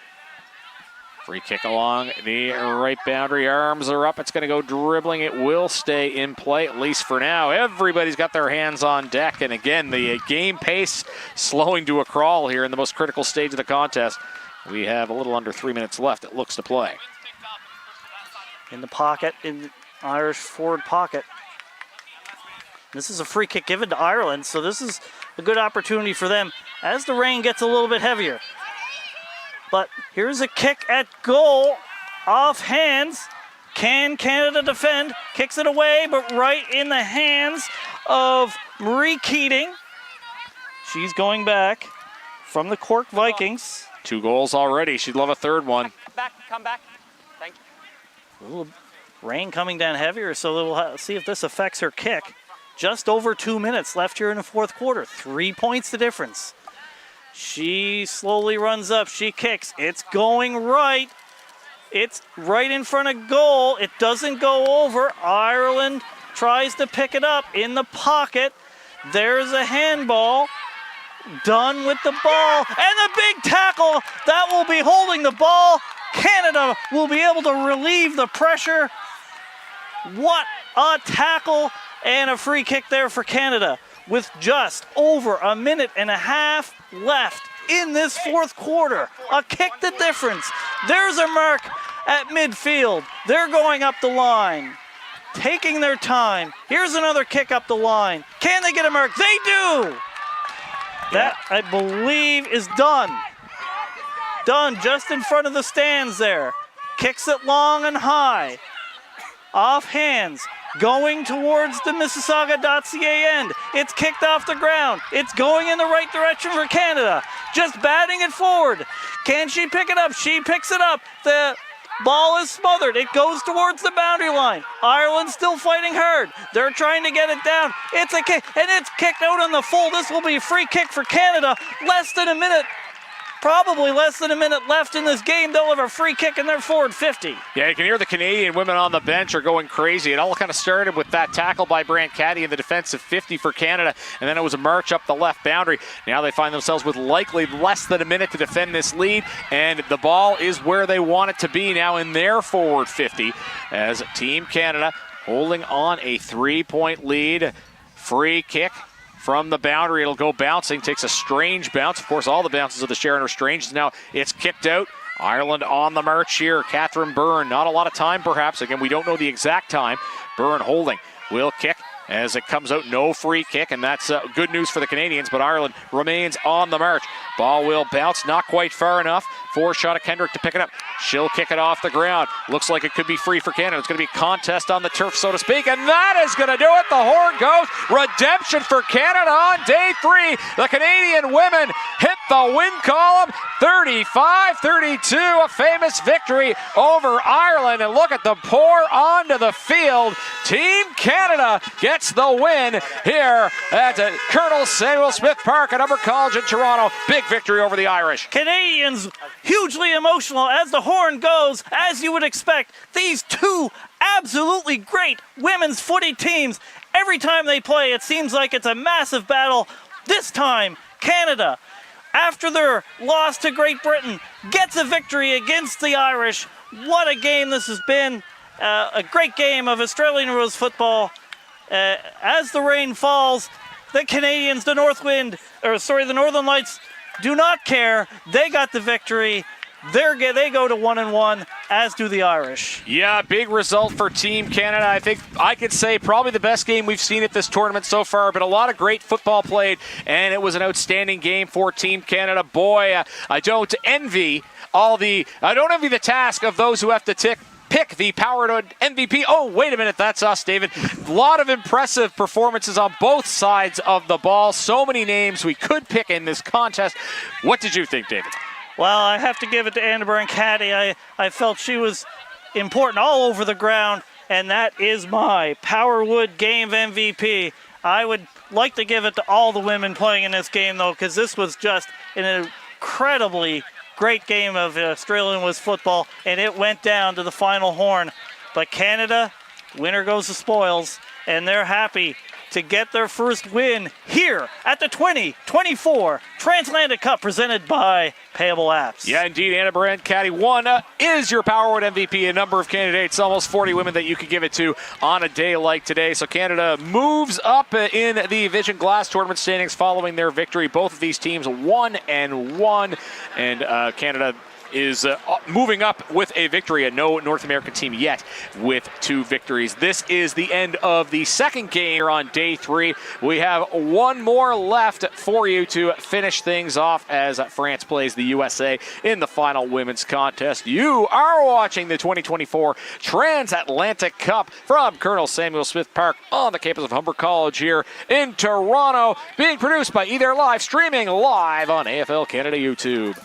Free kick along the right boundary. Arms are up. It's going to go dribbling. It will stay in play, at least for now. Everybody's got their hands on deck. And again, the game pace slowing to a crawl here in the most critical stage of the contest. We have a little under 3 minutes left, it looks, to play. In the pocket, in the Irish forward pocket. This is a free kick given to Ireland, so this is a good opportunity for them as the rain gets a little bit heavier. But here's a kick at goal, off hands. Can Canada defend? Kicks it away, but right in the hands of Marie Keating. She's going back from the Cork Vikings. 2 goals already. She'd love a third one. Come back. Thank you. A little rain coming down heavier, so we'll see if this affects her kick. Just over 2 minutes left here in the fourth quarter. 3 points the difference. She slowly runs up. She kicks. It's going right. It's right in front of goal. It doesn't go over. Ireland tries to pick it up in the pocket. There's a handball. Dunn with the ball. And the big tackle that will be holding the ball. Canada will be able to relieve the pressure. What a tackle and a free kick there for Canada with just over a minute and a half left in this fourth quarter. A kick the difference. There's a mark at midfield. They're going up the line, taking their time. Here's another kick up the line. Can they get a mark? They do! That, I believe, is done. Done just in front of the stands there. Kicks it long and high. Off hands. Going towards the Mississauga.ca end. It's kicked off the ground. It's going in the right direction for Canada. Just batting it forward. Can she pick it up? She picks it up. The ball is smothered. It goes towards the boundary line. Ireland's still fighting hard. They're trying to get it down. It's a kick, and it's kicked out on the full. This will be a free kick for Canada. Less than a minute. Probably less than a minute left in this game. They'll have a free kick in their forward 50. Yeah, you can hear the Canadian women on the bench are going crazy. It all kind of started with that tackle by Brant Caddy in the defensive 50 for Canada, and then it was a march up the left boundary. Now they find themselves with likely less than a minute to defend this lead, and the ball is where they want it to be now in their forward 50 as Team Canada holding on a 3-point lead. Free kick from the boundary. It'll go bouncing. Takes a strange bounce. Of course, all the bounces of the Sharon are strange. Now it's kicked out. Ireland on the march here. Catherine Byrne. Not a lot of time, perhaps. Again, we don't know the exact time. Byrne holding. Will kick as it comes out. No free kick, and that's good news for the Canadians, but Ireland remains on the march. Ball will bounce. Not quite far enough for Shauna Kendrick to pick it up. She'll kick it off the ground. Looks like it could be free for Canada. It's going to be a contest on the turf, so to speak, and that is going to do it. The horn goes. Redemption for Canada on day 3. The Canadian women hit the win column. 35-32, a famous victory over Ireland. And look at the pour onto the field. Team Canada gets the win here at Colonel Samuel Smith Park at Humber College in Toronto. Big victory over the Irish. Canadians hugely emotional as the horn goes, as you would expect. These two absolutely great women's footy teams. Every time they play, it seems like it's a massive battle. This time, Canada, after their loss to Great Britain, gets a victory against the Irish. What a game this has been. A great game of Australian rules football. As the rain falls, the Canadians, the Northern Lights, do not care. They got the victory. They go to 1-1, as do the Irish. Yeah, big result for Team Canada. I think I could say probably the best game we've seen at this tournament so far, but a lot of great football played, and it was an outstanding game for Team Canada. Boy, I don't envy the task of those who have to pick the Power MVP. Oh, wait a minute, that's us, David. A lot of impressive performances on both sides of the ball. So many names we could pick in this contest. What did you think, David? Well, I have to give it to Anna Brancati. I felt she was important all over the ground, and that is my Powerwood Game MVP. I would like to give it to all the women playing in this game, though, because this was just an incredibly great game of Australian West football, and it went down to the final horn. But Canada, winner goes the spoils, and they're happy to get their first win here at the 2024 Transatlantic Cup presented by Payable Apps. Yeah, indeed, Anna Brancati won. Is your Powerwood MVP. A number of candidates, almost 40 women that you could give it to on a day like today. So Canada moves up in the Vision Glass tournament standings following their victory. Both of these teams 1-1, and Canada is moving up with a victory, and no North American team yet with 2 victories. This is the end of the second game here on day 3. We have one more left for you to finish things off as France plays the USA in the final women's contest. You are watching the 2024 Transatlantic Cup from Colonel Samuel Smith Park on the campus of Humber College here in Toronto, being produced by Either Live, streaming live on AFL Canada YouTube.